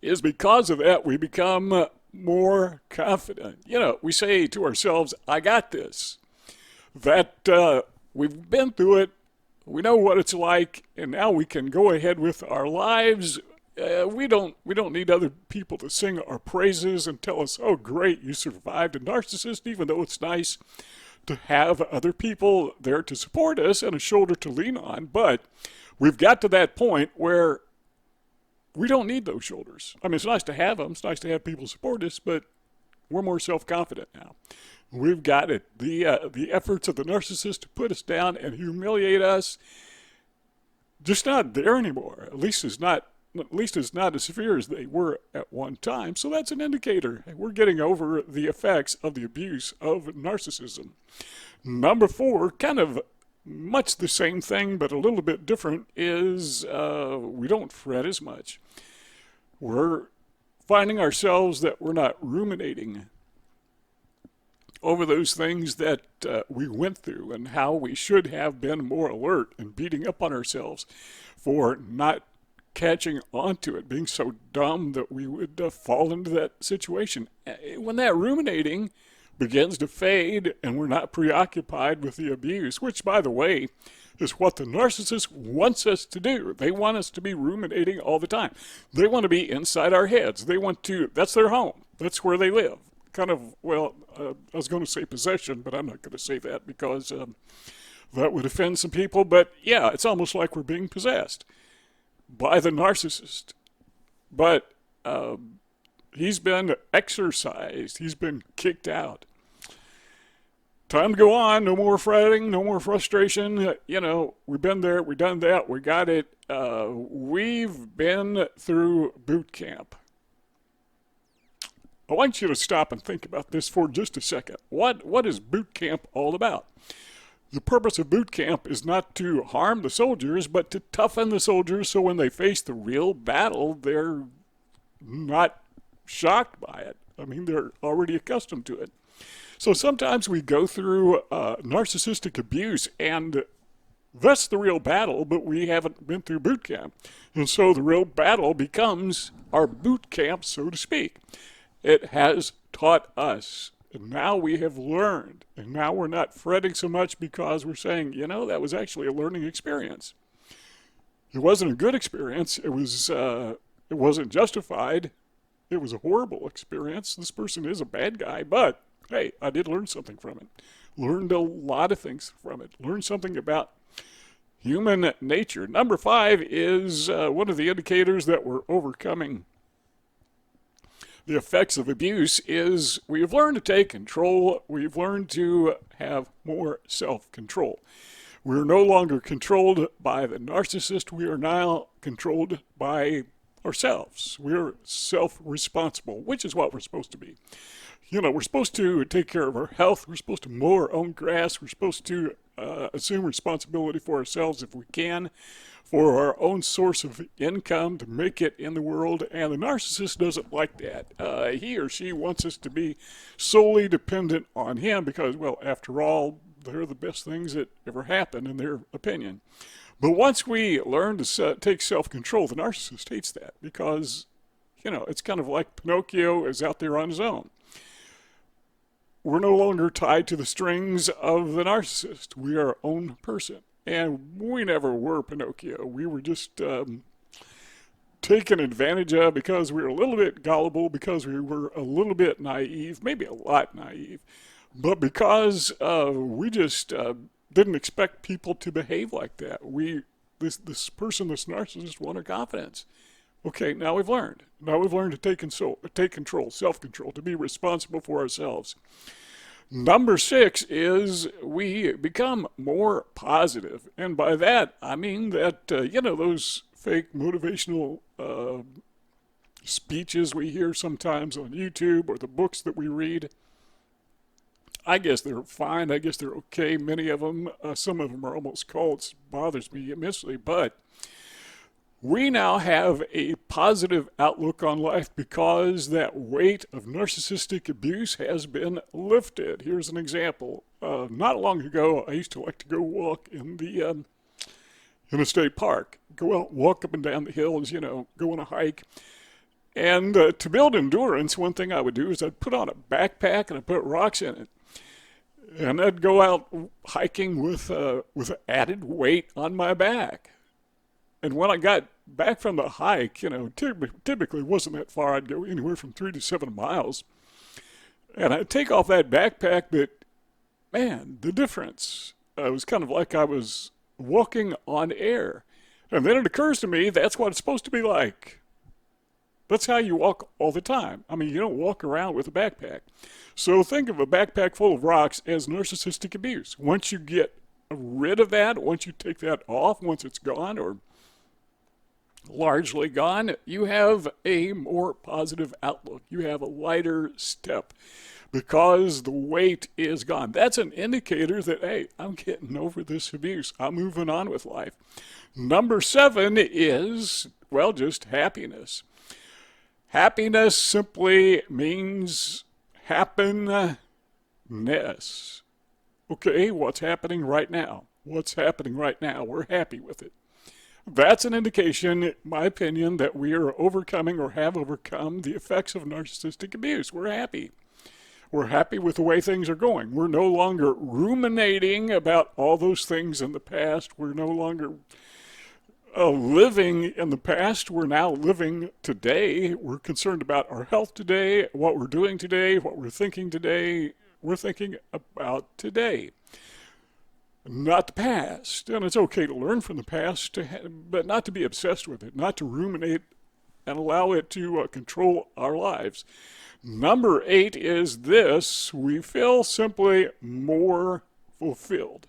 is because of that, we become more confident. We say to ourselves, I got this. That we've been through it, we know what it's like, and now we can go ahead with our lives. We don't need other people to sing our praises and tell us, oh, great, you survived a narcissist, even though it's nice to have other people there to support us and a shoulder to lean on. But we've got to that point where we don't need those shoulders. I mean, it's nice to have them. It's nice to have people support us, but we're more self-confident now. We've got it. The efforts of the narcissist to put us down and humiliate us, just not there anymore. At least it's not at least it's not as severe as they were at one time. So that's an indicator. We're getting over the effects of the abuse of narcissism. Number 4, kind of much the same thing, but a little bit different, is we don't fret as much. We're finding ourselves that we're not ruminating over those things that we went through and how we should have been more alert and beating up on ourselves for not catching onto it, being so dumb that we would fall into that situation. When that ruminating begins to fade and we're not preoccupied with the abuse, which, by the way, is what the narcissist wants us to do. They want us to be ruminating all the time. They want to be inside our heads. They want to, that's their home. That's where they live. Kind of, well, I was going to say possession, but I'm not going to say that because that would offend some people. But yeah, it's almost like we're being possessed by the narcissist. But he's been exorcised. He's been kicked out. Time to go on. No more fretting, no more frustration. You know, we've been there, we've done that, we got it. We've been through boot camp. I want you to stop and think about this for just a second. What is boot camp all about? The purpose of boot camp is not to harm the soldiers, but to toughen the soldiers so when they face the real battle, they're not shocked by it. I mean, they're already accustomed to it. So sometimes we go through narcissistic abuse, and that's the real battle, but we haven't been through boot camp. And so the real battle becomes our boot camp, so to speak. It has taught us, and now we have learned, and now we're not fretting so much because we're saying, you know, that was actually a learning experience. It wasn't a good experience. It wasn't justified. It was a horrible experience. This person is a bad guy, but hey, I did learn something from it. Learned a lot of things from it. Learned something about human nature. Number 5 is one of the indicators that we're overcoming the effects of abuse is we've learned to take control. We've learned to have more self-control. We're no longer controlled by the narcissist. We are now controlled by ourselves. We're self-responsible, which is what we're supposed to be. You know, we're supposed to take care of our health. We're supposed to mow our own grass. We're supposed to assume responsibility for ourselves if we can, for our own source of income to make it in the world. And the narcissist doesn't like that. He or she wants us to be solely dependent on him because, well, after all, they're the best things that ever happened in their opinion. But once we learn to take self-control, the narcissist hates that because, you know, it's kind of like Pinocchio is out there on his own. We're no longer tied to the strings of the narcissist. We are our own person. And we never were Pinocchio. We were just taken advantage of because we were a little bit gullible, because we were a little bit naive, maybe a lot naive, but because we just didn't expect people to behave like that. This person, this narcissist, wanted confidence. Okay, now we've learned. Now we've learned to take control, self-control, to be responsible for ourselves. Number 6 is we become more positive. And by that, I mean that, those fake motivational speeches we hear sometimes on YouTube or the books that we read, I guess they're fine. I guess they're okay. Many of them, some of them are almost cults. Bothers me immensely, but we now have a positive outlook on life because that weight of narcissistic abuse has been lifted. Here's an example. Not long ago, I used to like to go walk in a state park. Go out, walk up and down the hills, go on a hike. And to build endurance, one thing I would do is I'd put on a backpack and I'd put rocks in it. And I'd go out hiking with added weight on my back. And when I got back from the hike, typically wasn't that far. I'd go anywhere from 3 to 7 miles. And I'd take off that backpack, but man, the difference. It was kind of like I was walking on air. And then it occurs to me that's what it's supposed to be like. That's how you walk all the time. I mean, you don't walk around with a backpack. So think of a backpack full of rocks as narcissistic abuse. Once you get rid of that, once you take that off, once it's gone, or largely gone, you have a more positive outlook. You have a lighter step because the weight is gone. That's an indicator that, hey, I'm getting over this abuse. I'm moving on with life. Number 7 is, well, just happiness. Happiness simply means happiness. Okay, what's happening right now? What's happening right now? We're happy with it. That's an indication, in my opinion, that we are overcoming or have overcome the effects of narcissistic abuse. We're happy. We're happy with the way things are going. We're no longer ruminating about all those things in the past. We're no longer living in the past. We're now living today. We're concerned about our health today, what we're doing today, what we're thinking today. We're thinking about today, not the past. And it's okay to learn from the past, but not to be obsessed with it, not to ruminate and allow it to control our lives. Number 8 is this: we feel simply more fulfilled.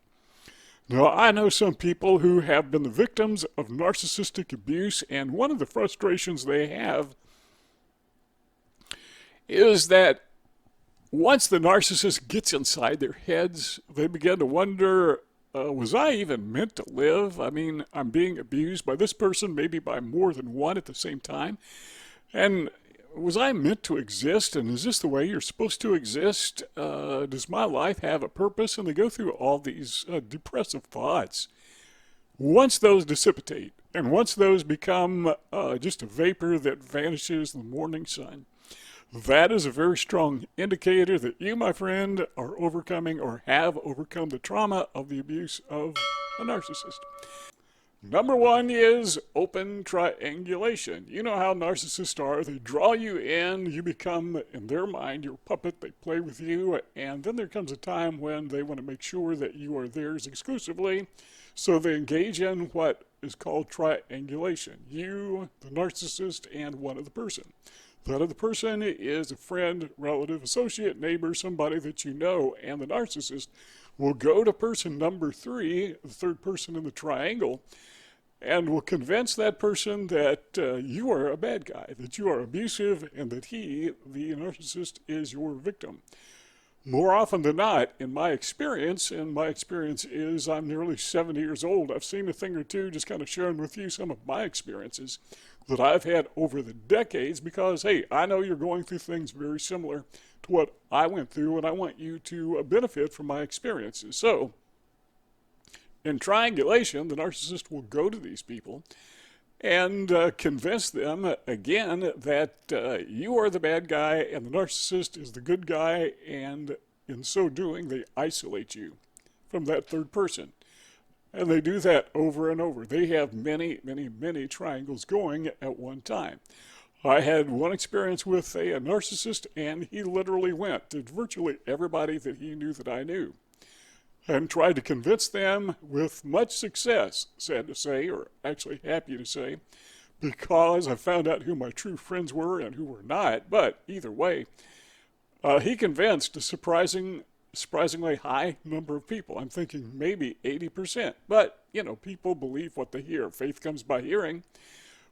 Now, I know some people who have been the victims of narcissistic abuse, and one of the frustrations they have is that once the narcissist gets inside their heads, they begin to wonder, was I even meant to live? I mean, I'm being abused by this person, maybe by more than one at the same time. And was I meant to exist? And is this the way you're supposed to exist? Does my life have a purpose? And they go through all these depressive thoughts. Once those dissipate, and once those become just a vapor that vanishes in the morning sun, that is a very strong indicator that you, my friend, are overcoming or have overcome the trauma of the abuse of a narcissist. Number 1 is open triangulation. You know how narcissists are. They draw you in. You become, in their mind, your puppet. They play with you. And then there comes a time when they want to make sure that you are theirs exclusively. So they engage in what is called triangulation. You, the narcissist, and one other person. That other person is a friend, relative, associate, neighbor, somebody that you know, and the narcissist will go to person number 3, the third person in the triangle, and will convince that person that you are a bad guy, that you are abusive, and that he, the narcissist, is your victim. More often than not, in my experience, and my experience is I'm nearly 70 years old, I've seen a thing or two, just kind of sharing with you some of my experiences that I've had over the decades, because, hey, I know you're going through things very similar to what I went through, and I want you to benefit from my experiences. So, in triangulation, the narcissist will go to these people and convince them, again, that you are the bad guy and the narcissist is the good guy, and in so doing, they isolate you from that third person. And they do that over and over. They have many, many, many triangles going at one time. I had one experience with a narcissist, and he literally went to virtually everybody that he knew that I knew and tried to convince them with much success, sad to say, or actually happy to say, because I found out who my true friends were and who were not. But either way, he convinced a surprisingly high number of people. I'm thinking maybe 80%. But, you know, people believe what they hear. Faith comes by hearing.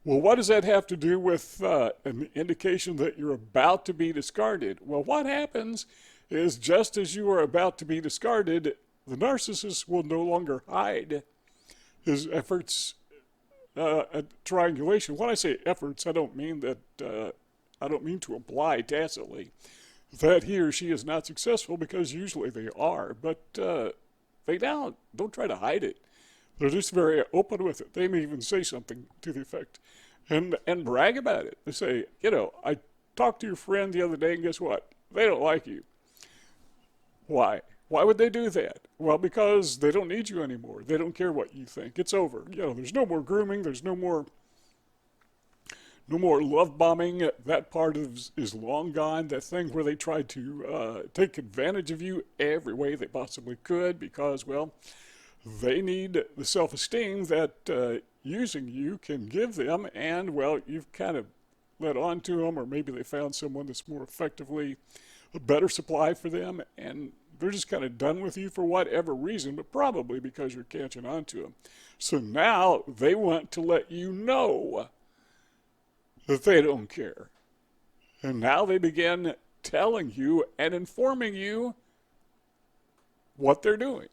Well, what does that have to do with an indication that you're about to be discarded? Well, what happens is just as you are about to be discarded, the narcissist will no longer hide his efforts at triangulation. When I say efforts, I don't mean that I don't mean to imply tacitly that he or she is not successful, because usually they are, but they don't try to hide it. They're just very open with it. They may even say something to the effect and brag about it. They say, you know, I talked to your friend the other day, and guess what? They don't like you. Why? Why would they do that? Well, because they don't need you anymore. They don't care what you think. It's over. You know, there's no more grooming. There's no more love bombing. That part is long gone. That thing where they tried to take advantage of you every way they possibly could, because, well, they need the self-esteem that using you can give them, and, well, you've kind of led on to them, or maybe they found someone that's more effectively a better supply for them, and They're just kind of done with you for whatever reason, but probably because you're catching on to them. So now they want to let you know that they don't care. And now they begin telling you and informing you what they're doing.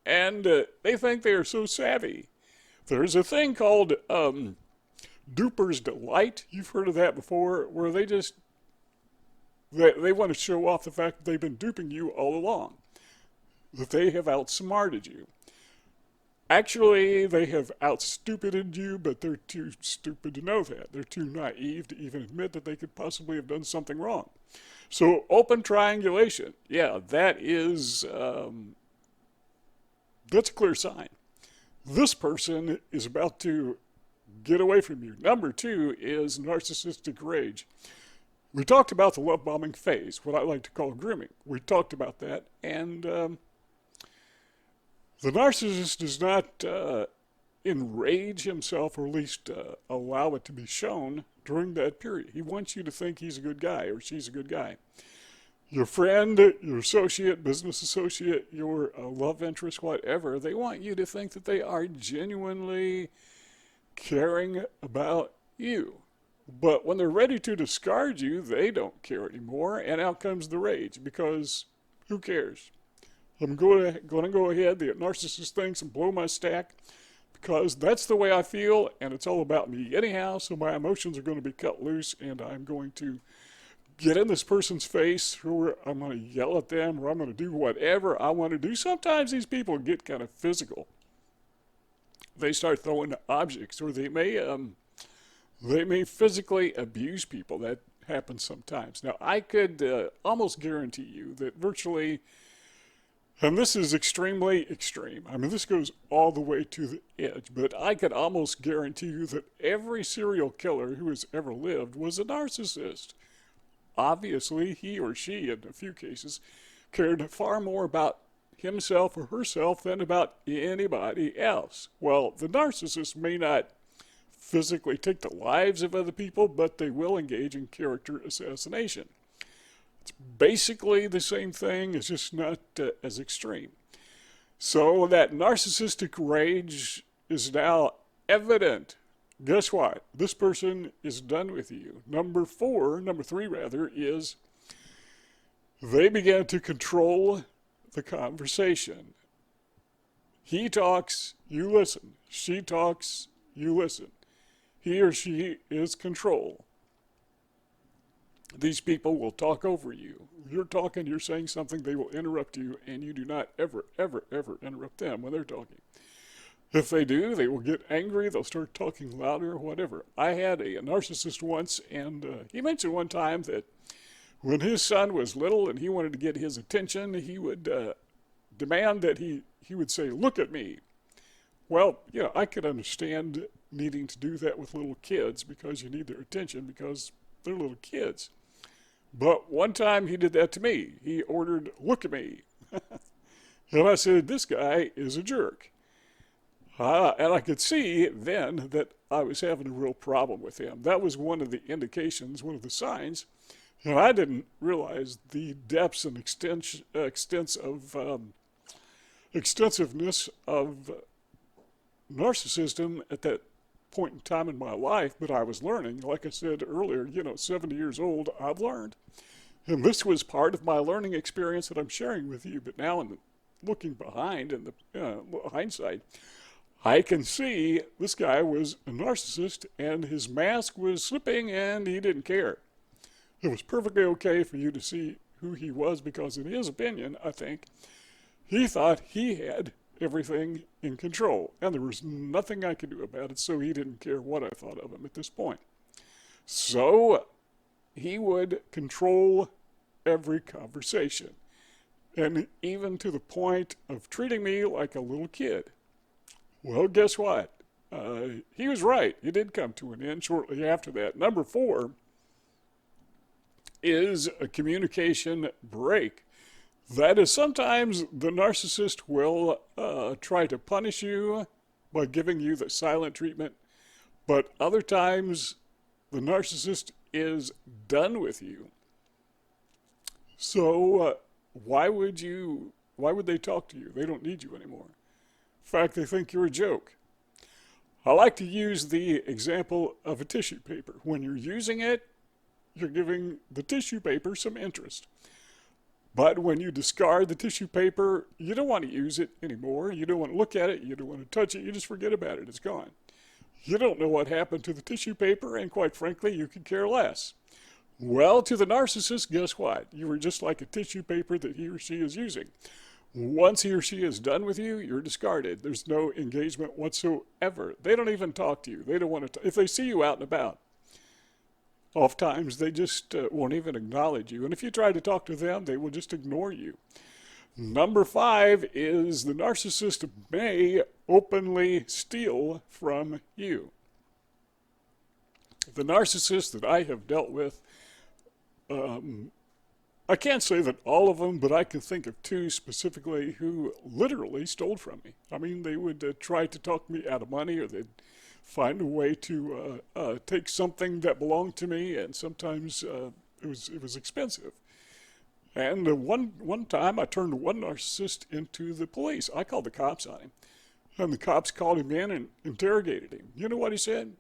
And they think they are so savvy. There's a thing called duper's delight. You've heard of that before, where they want to show off the fact that they've been duping you all along, that they have outsmarted you. Actually, they have outstupided you, but they're too stupid to know that. They're too naive to even admit that they could possibly have done something wrong. So open triangulation, yeah, that's a clear sign. This person is about to get away from you. Number 2 is narcissistic rage. We talked about the love bombing phase, what I like to call grooming. We talked about that, and the narcissist does not enrage himself, or at least allow it to be shown during that period. He wants you to think he's a good guy or she's a good guy. Your friend, your associate, business associate, your love interest, whatever, they want you to think that they are genuinely caring about you. But when they're ready to discard you, they don't care anymore, and out comes the rage, because who cares? I'm going to go ahead, the narcissist thinks, and blow my stack, because that's the way I feel, and it's all about me anyhow, so my emotions are going to be cut loose, and I'm going to get in this person's face, or I'm going to yell at them, or I'm going to do whatever I want to do. Sometimes these people get kind of physical. They start throwing objects, or they may physically abuse people. That happens sometimes. Now, I could almost guarantee you that virtually, and this is extremely extreme, I mean, this goes all the way to the edge, but I could almost guarantee you that every serial killer who has ever lived was a narcissist. Obviously, he or she, in a few cases, cared far more about himself or herself than about anybody else. Well, the narcissist may not physically take the lives of other people, but they will engage in character assassination. It's basically the same thing, it's just not as extreme. So that narcissistic rage is now evident. Guess what? This person is done with you. Number 3 rather, is they began to control the conversation. He talks, you listen. She talks, you listen. He or she is control. These people will talk over you. You're talking, you're saying something, they will interrupt you, and you do not ever, ever, ever interrupt them when they're talking. If they do, they will get angry, they'll start talking louder, whatever. I had a narcissist once, and he mentioned one time that when his son was little and he wanted to get his attention, he would demand that he would say, "Look at me." Well, I could understand needing to do that with little kids because you need their attention because they're little kids. But one time he did that to me. He ordered, "Look at me." And I said, this guy is a jerk. And I could see then that I was having a real problem with him. That was one of the indications, one of the signs. I didn't realize the depths and extensiveness of narcissism at that point in time in my life, but I was learning. Like I said earlier, 70 years old, I've learned. And this was part of my learning experience that I'm sharing with you. But now, looking behind in the hindsight, I can see this guy was a narcissist and his mask was slipping and he didn't care. It was perfectly okay for you to see who he was because in his opinion, I think, he thought he had everything in control. And there was nothing I could do about it, so he didn't care what I thought of him at this point. So he would control every conversation. And even to the point of treating me like a little kid. Well, guess what? He was right. It did come to an end shortly after that. Number 4 is a communication break. That is, sometimes the narcissist will try to punish you by giving you the silent treatment, but other times the narcissist is done with you. So why would they talk to you? They don't need you anymore. In fact, they think you're a joke. I like to use the example of a tissue paper. When you're using it, you're giving the tissue paper some interest. But when you discard the tissue paper, you don't want to use it anymore. You don't want to look at it. You don't want to touch it. You just forget about it. It's gone. You don't know what happened to the tissue paper, and quite frankly, you could care less. Well, to the narcissist, guess what? You were just like a tissue paper that he or she is using. Once he or she is done with you, you're discarded. There's no engagement whatsoever. They don't even talk to you. They don't want to. If they see you out and about, oftentimes they just won't even acknowledge you. And if you try to talk to them, they will just ignore you. Number 5 is the narcissist may openly steal from you. The narcissists that I have dealt with, I can't say that all of them, but I can think of 2 specifically who literally stole from me. I mean, they would try to talk me out of money, or they'd find a way to take something that belonged to me, and sometimes it was expensive. And one time I turned one narcissist into the police. I called the cops on him, and the cops called him in and interrogated him. You know what he said?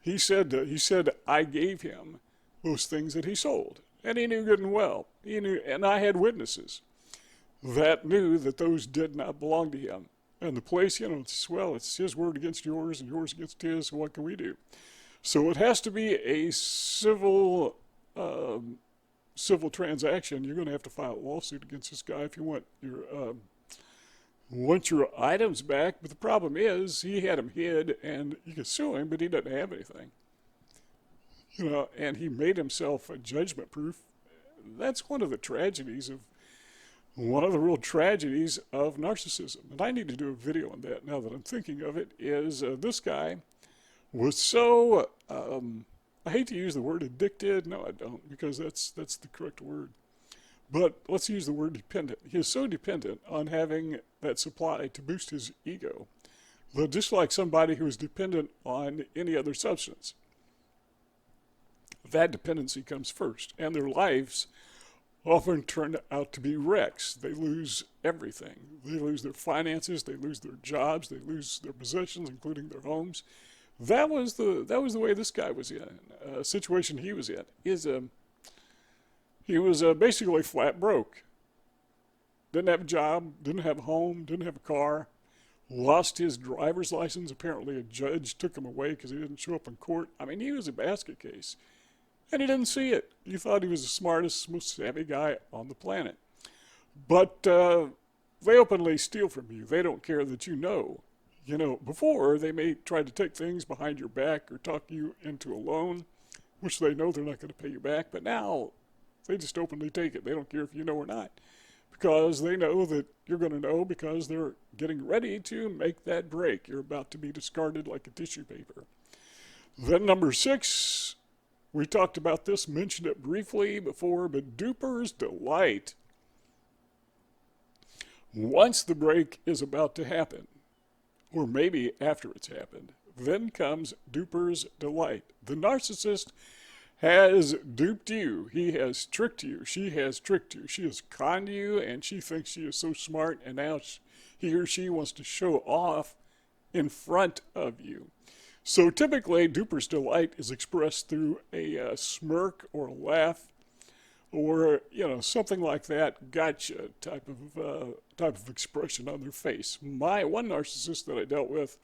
He said I gave him those things that he sold, and he knew good and well. He knew, and I had witnesses that knew that those did not belong to him. And the police, it's his word against yours and yours against his, so what can we do? So it has to be a civil transaction. You're going to have to file a lawsuit against this guy if you want your items back. But the problem is he had them hid, and you can sue him, but he doesn't have anything. And he made himself a judgment proof. That's one of the real tragedies of narcissism. And I need to do a video on that now that I'm thinking of it, is this guy was so, I hate to use the word addicted. No, I don't, because that's the correct word. But let's use the word dependent. He is so dependent on having that supply to boost his ego, that just like somebody who is dependent on any other substance, that dependency comes first. And their lives often turn out to be wrecks. They lose everything. They lose their finances, they lose their jobs, they lose their possessions, including their homes. That was the way this guy was in. A situation he was in is he was basically flat broke. Didn't have a job, didn't have a home, didn't have a car, lost his driver's license. Apparently a judge took him away because he didn't show up in court. I mean, he was a basket case. And he didn't see it. He thought he was the smartest, most savvy guy on the planet. But they openly steal from you. They don't care that you know. Before, they may try to take things behind your back or talk you into a loan, which they know they're not going to pay you back. But now, they just openly take it. They don't care if you know or not, because they know that you're going to know, because they're getting ready to make that break. You're about to be discarded like a tissue paper. Then number 6, we talked about this, mentioned it briefly before, but duper's delight. Once the break is about to happen, or maybe after it's happened, then comes duper's delight. The narcissist has duped you. He has tricked you. She has tricked you. She has conned you, and she thinks she is so smart, and now he or she wants to show off in front of you. So typically, duper's delight is expressed through a smirk or a laugh, or something like that, gotcha type of expression on their face. One narcissist that I dealt with,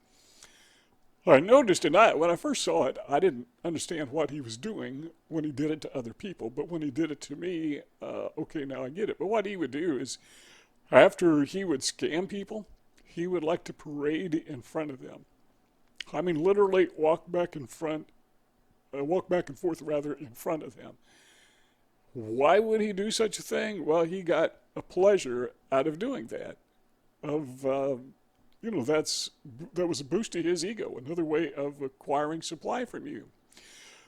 I noticed, and when I first saw it, I didn't understand what he was doing when he did it to other people. But when he did it to me, okay, now I get it. But what he would do is, after he would scam people, he would like to parade in front of them. I mean, literally walk back and forth in front of them. Why would he do such a thing? Well, he got a pleasure out of doing that. That was a boost to his ego, another way of acquiring supply from you.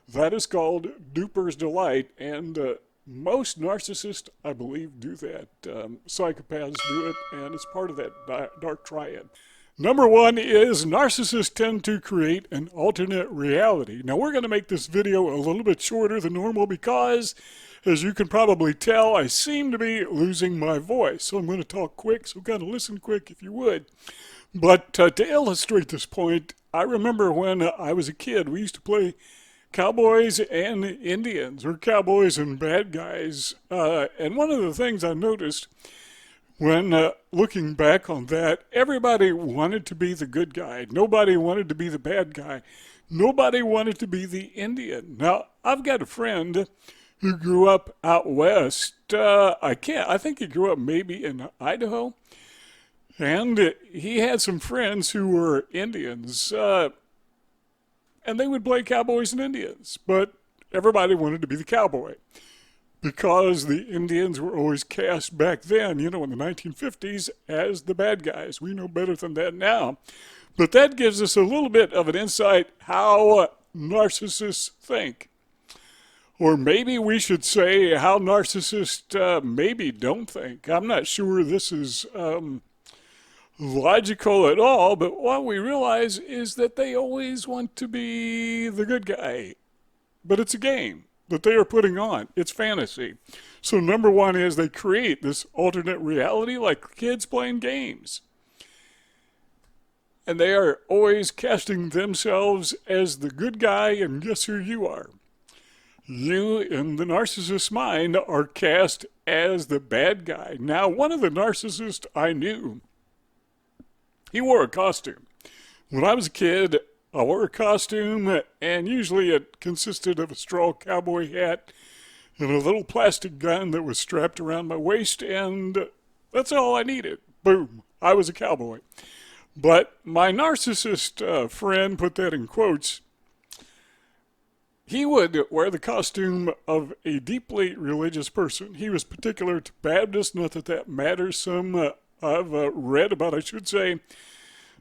That is called duper's delight, and most narcissists, I believe, do that. Psychopaths do it, and it's part of that dark triad. Number one is narcissists tend to create an alternate reality. Now, we're going to make this video a little bit shorter than normal because, as you can probably tell, I seem to be losing my voice. So I'm going to talk quick, so kind of listen quick if you would. But to illustrate this point, I remember when I was a kid, we used to play cowboys and Indians, or cowboys and bad guys. And one of the things I noticed when looking back on that, everybody wanted to be the good guy. Nobody wanted to be the bad guy. Nobody wanted to be the Indian. Now, I've got a friend who grew up out west. I think he grew up maybe in Idaho. And he had some friends who were Indians. And they would play cowboys and Indians. But everybody wanted to be the cowboy, because the Indians were always cast back then, in the 1950s, as the bad guys. We know better than that now. But that gives us a little bit of an insight how narcissists think. Or maybe we should say how narcissists maybe don't think. I'm not sure this is logical at all, but what we realize is that they always want to be the good guy. But it's a game that they are putting on. It's fantasy. So number one is they create this alternate reality like kids playing games. And they are always casting themselves as the good guy, and guess who you are? You, in the narcissist's mind, are cast as the bad guy. Now, one of the narcissists I knew, he wore a costume. When I was a kid, I wore a costume, and usually it consisted of a straw cowboy hat and a little plastic gun that was strapped around my waist, and that's all I needed. Boom, I was a cowboy. But my narcissist friend put that in quotes. He would wear the costume of a deeply religious person. He was particular to Baptists, not that that matters. Some I've read about, I should say,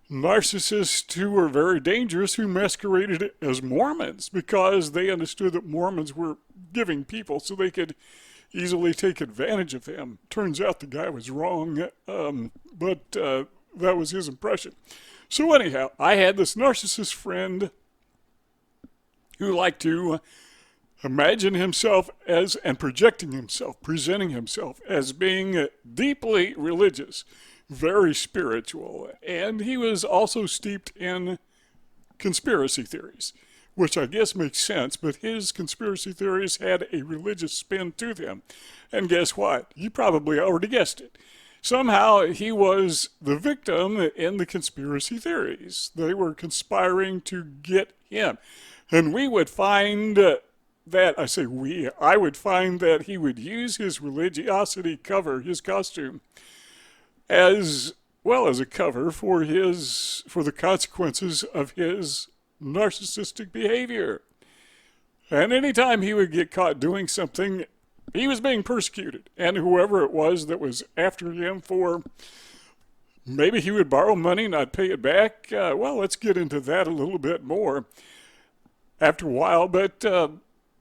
narcissists who were very dangerous who masqueraded as Mormons because they understood that Mormons were giving people so they could easily take advantage of them. Turns out the guy was wrong, but that was his impression. So anyhow, I had this narcissist friend who liked to imagine himself as, and projecting himself, presenting himself as being deeply religious, very spiritual, and he was also steeped in conspiracy theories, which I guess makes sense, but his conspiracy theories had a religious spin to them. And guess what? You probably already guessed it. Somehow he was the victim in the conspiracy theories. They were conspiring to get him. And we would find that, I would find that he would use his religiosity cover, his costume, as well as a cover for the consequences of his narcissistic behavior. And anytime he would get caught doing something, he was being persecuted. And whoever it was that was after him for, maybe he would borrow money, not pay it back. Well, let's get into that a little bit more after a while. But,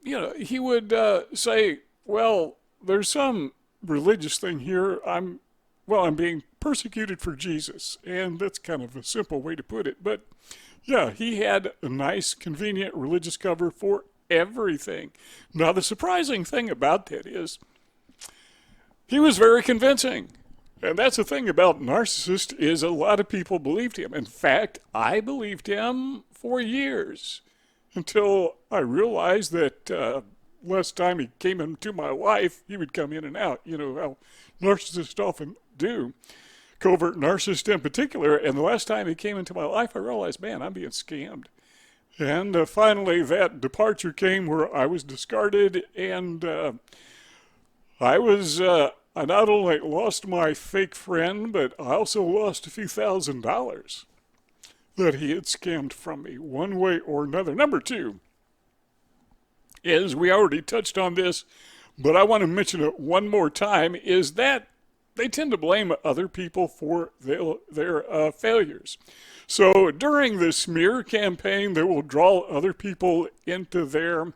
he would say, well, there's some religious thing here. I'm being persecuted for Jesus. And that's kind of a simple way to put it. But yeah, he had a nice, convenient religious cover for everything. Now, the surprising thing about that is he was very convincing. And that's the thing about narcissist is a lot of people believed him. In fact, I believed him for years until I realized that last time he came into my life, he would come in and out. You know how narcissists often do, covert narcissists in particular. And the last time he came into my life, I realized, man, I'm being scammed. And finally, that departure came where I was discarded, and I not only lost my fake friend, but I also lost a few $1,000s that he had scammed from me one way or another. Number two is, we already touched on this, but I want to mention it one more time, is that they tend to blame other people for their failures. So during the smear campaign, they will draw other people into their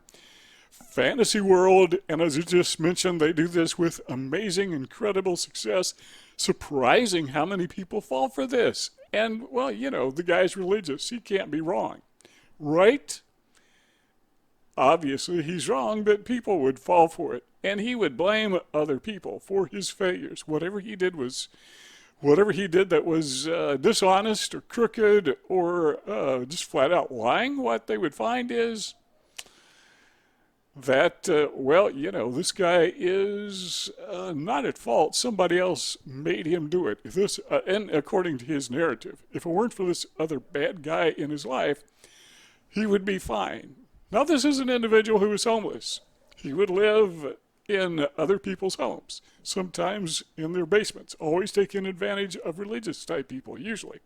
fantasy world. And as I just mentioned, they do this with amazing, incredible success. Surprising how many people fall for this. And, well, the guy's religious. He can't be wrong. Right? Obviously, he's wrong, but people would fall for it. And he would blame other people for his failures. Whatever he did that was dishonest or crooked or just flat out lying, what they would find is that, this guy is not at fault. Somebody else made him do it. And according to his narrative, if it weren't for this other bad guy in his life, he would be fine. Now, this is an individual who is homeless. He would live in other people's homes, sometimes in their basements, always taking advantage of religious type people, usually.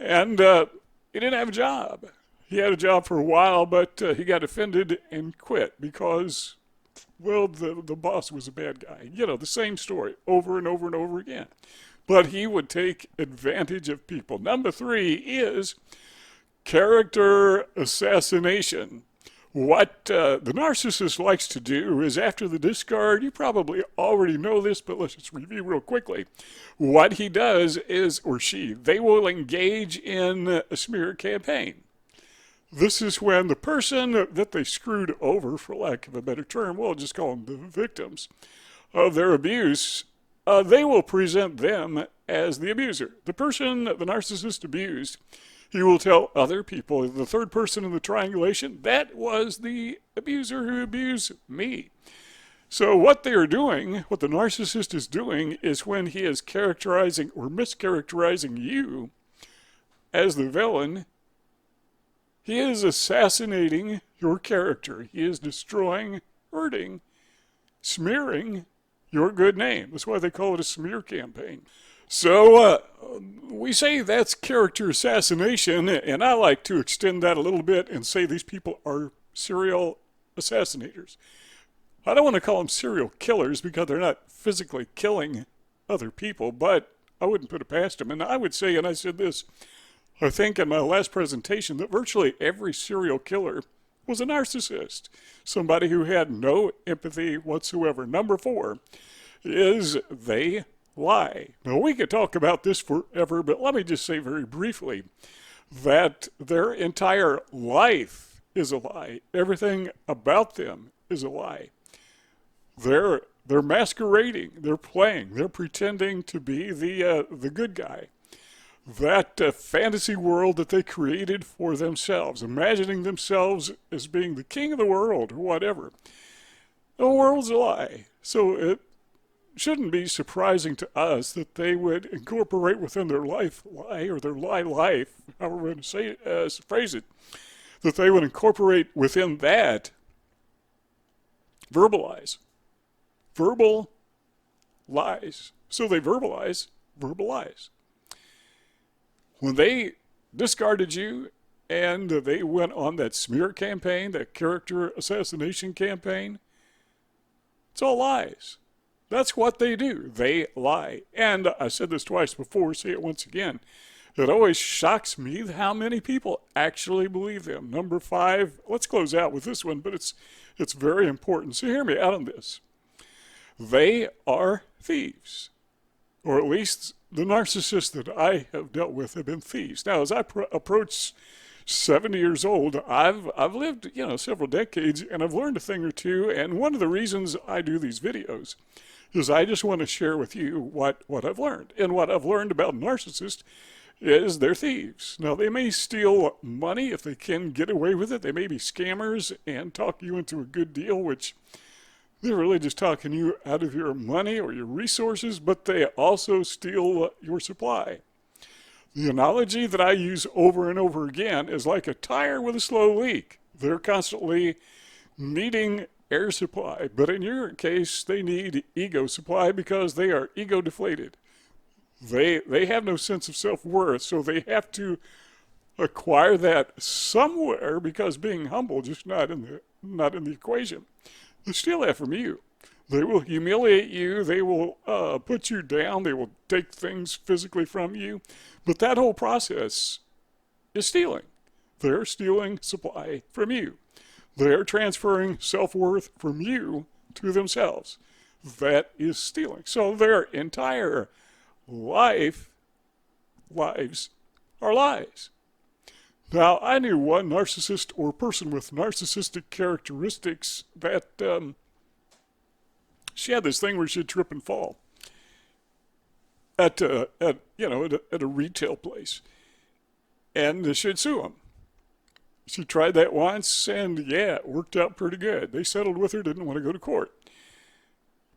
And he didn't have a job. He had a job for a while, but he got offended and quit because, well, the boss was a bad guy. The same story over and over and over again. But he would take advantage of people. Number 3 is character assassination. What the narcissist likes to do is after the discard, you probably already know this, but let's just review real quickly. What he does is, or she, they will engage in a smear campaign. This is when the person that they screwed over, for lack of a better term, we'll just call them the victims of their abuse, they will present them as the abuser. The person the narcissist abused, he will tell other people, the third person in the triangulation, that was the abuser who abused me. So what they are doing, what the narcissist is doing, is when he is characterizing or mischaracterizing you as the villain, he is assassinating your character. He is destroying, hurting, smearing your good name. That's why they call it a smear campaign. So we say that's character assassination, and I like to extend that a little bit and say these people are serial assassinators. I don't want to call them serial killers because they're not physically killing other people, but I wouldn't put it past them. And I would say, and I said this, I think in my last presentation, that virtually every serial killer was a narcissist, somebody who had no empathy whatsoever. Number 4 is they lie. Now, we could talk about this forever, but let me just say very briefly that their entire life is a lie. Everything about them is a lie. They're masquerading, they're playing, they're pretending to be the good guy. That fantasy world that they created for themselves, imagining themselves as being the king of the world or whatever. The world's a lie. So it shouldn't be surprising to us that they would incorporate within their life lie, or their life, however we're going to phrase it, that they would incorporate within that verbal lies. So they verbalize verbal lies. When they discarded you and they went on that smear campaign, that character assassination campaign, it's all lies. That's what they do. They lie. And I said this twice before, say it once again. It always shocks me how many people actually believe them. Number 5, let's close out with this one, but it's very important. So hear me out on this. They are thieves, or at least the narcissists that I have dealt with have been thieves. Now, as I approach 70 years old, I've lived, several decades, and I've learned a thing or two. And one of the reasons I do these videos is I just want to share with you what I've learned. And what I've learned about narcissists is they're thieves. Now, they may steal money if they can get away with it. They may be scammers and talk you into a good deal, which they're really just talking you out of your money or your resources, but they also steal your supply. The analogy that I use over and over again is like a tire with a slow leak. They're constantly needing air supply, but in your case, they need ego supply because they are ego deflated. They have no sense of self-worth, so they have to acquire that somewhere because being humble just not in the equation. They steal that from you. They will humiliate you. They will put you down. They will take things physically from you. But that whole process is stealing. They're stealing supply from you. They're transferring self-worth from you to themselves. That is stealing. So their entire lives are lies. Now, I knew one narcissist or person with narcissistic characteristics that she had this thing where she'd trip and fall at a retail place, and she'd sue him. She tried that once, and yeah, it worked out pretty good. They settled with her, didn't want to go to court.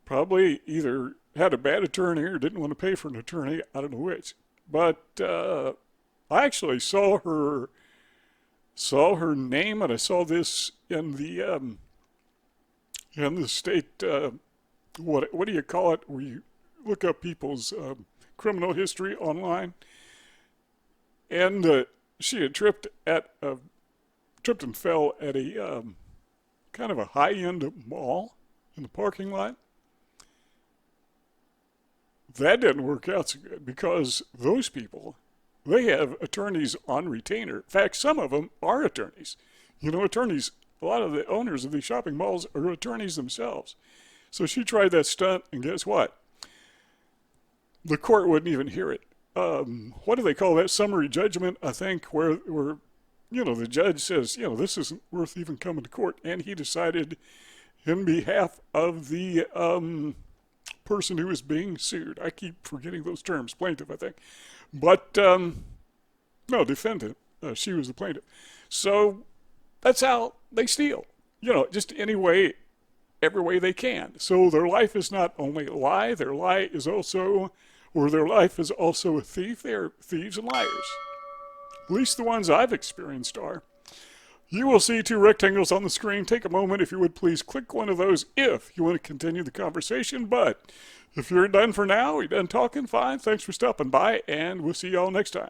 Probably either had a bad attorney or didn't want to pay for an attorney. I don't know which. But I actually saw her name, and I saw this in the state. What do you call it? Where you look up people's criminal history online, and she had tripped and fell at a kind of a high-end mall in the parking lot. That didn't work out so good because those people, they have attorneys on retainer. In fact, some of them are attorneys. Attorneys, a lot of the owners of these shopping malls are attorneys themselves. So she tried that stunt, and guess what? The court wouldn't even hear it. What do they call that? Summary judgment, I think, where the judge says, this isn't worth even coming to court. And he decided in behalf of the person who is being sued. I keep forgetting those terms. Plaintiff, I think. But, no, defendant. She was the plaintiff. So that's how they steal. Just any way, every way they can. So their life is not only a lie, their life is also a thief. They're thieves and liars. At least the ones I've experienced are. You will see two rectangles on the screen. Take a moment, if you would please click one of those if you want to continue the conversation. But if you're done for now, you're done talking, fine. Thanks for stopping by, and we'll see y'all next time.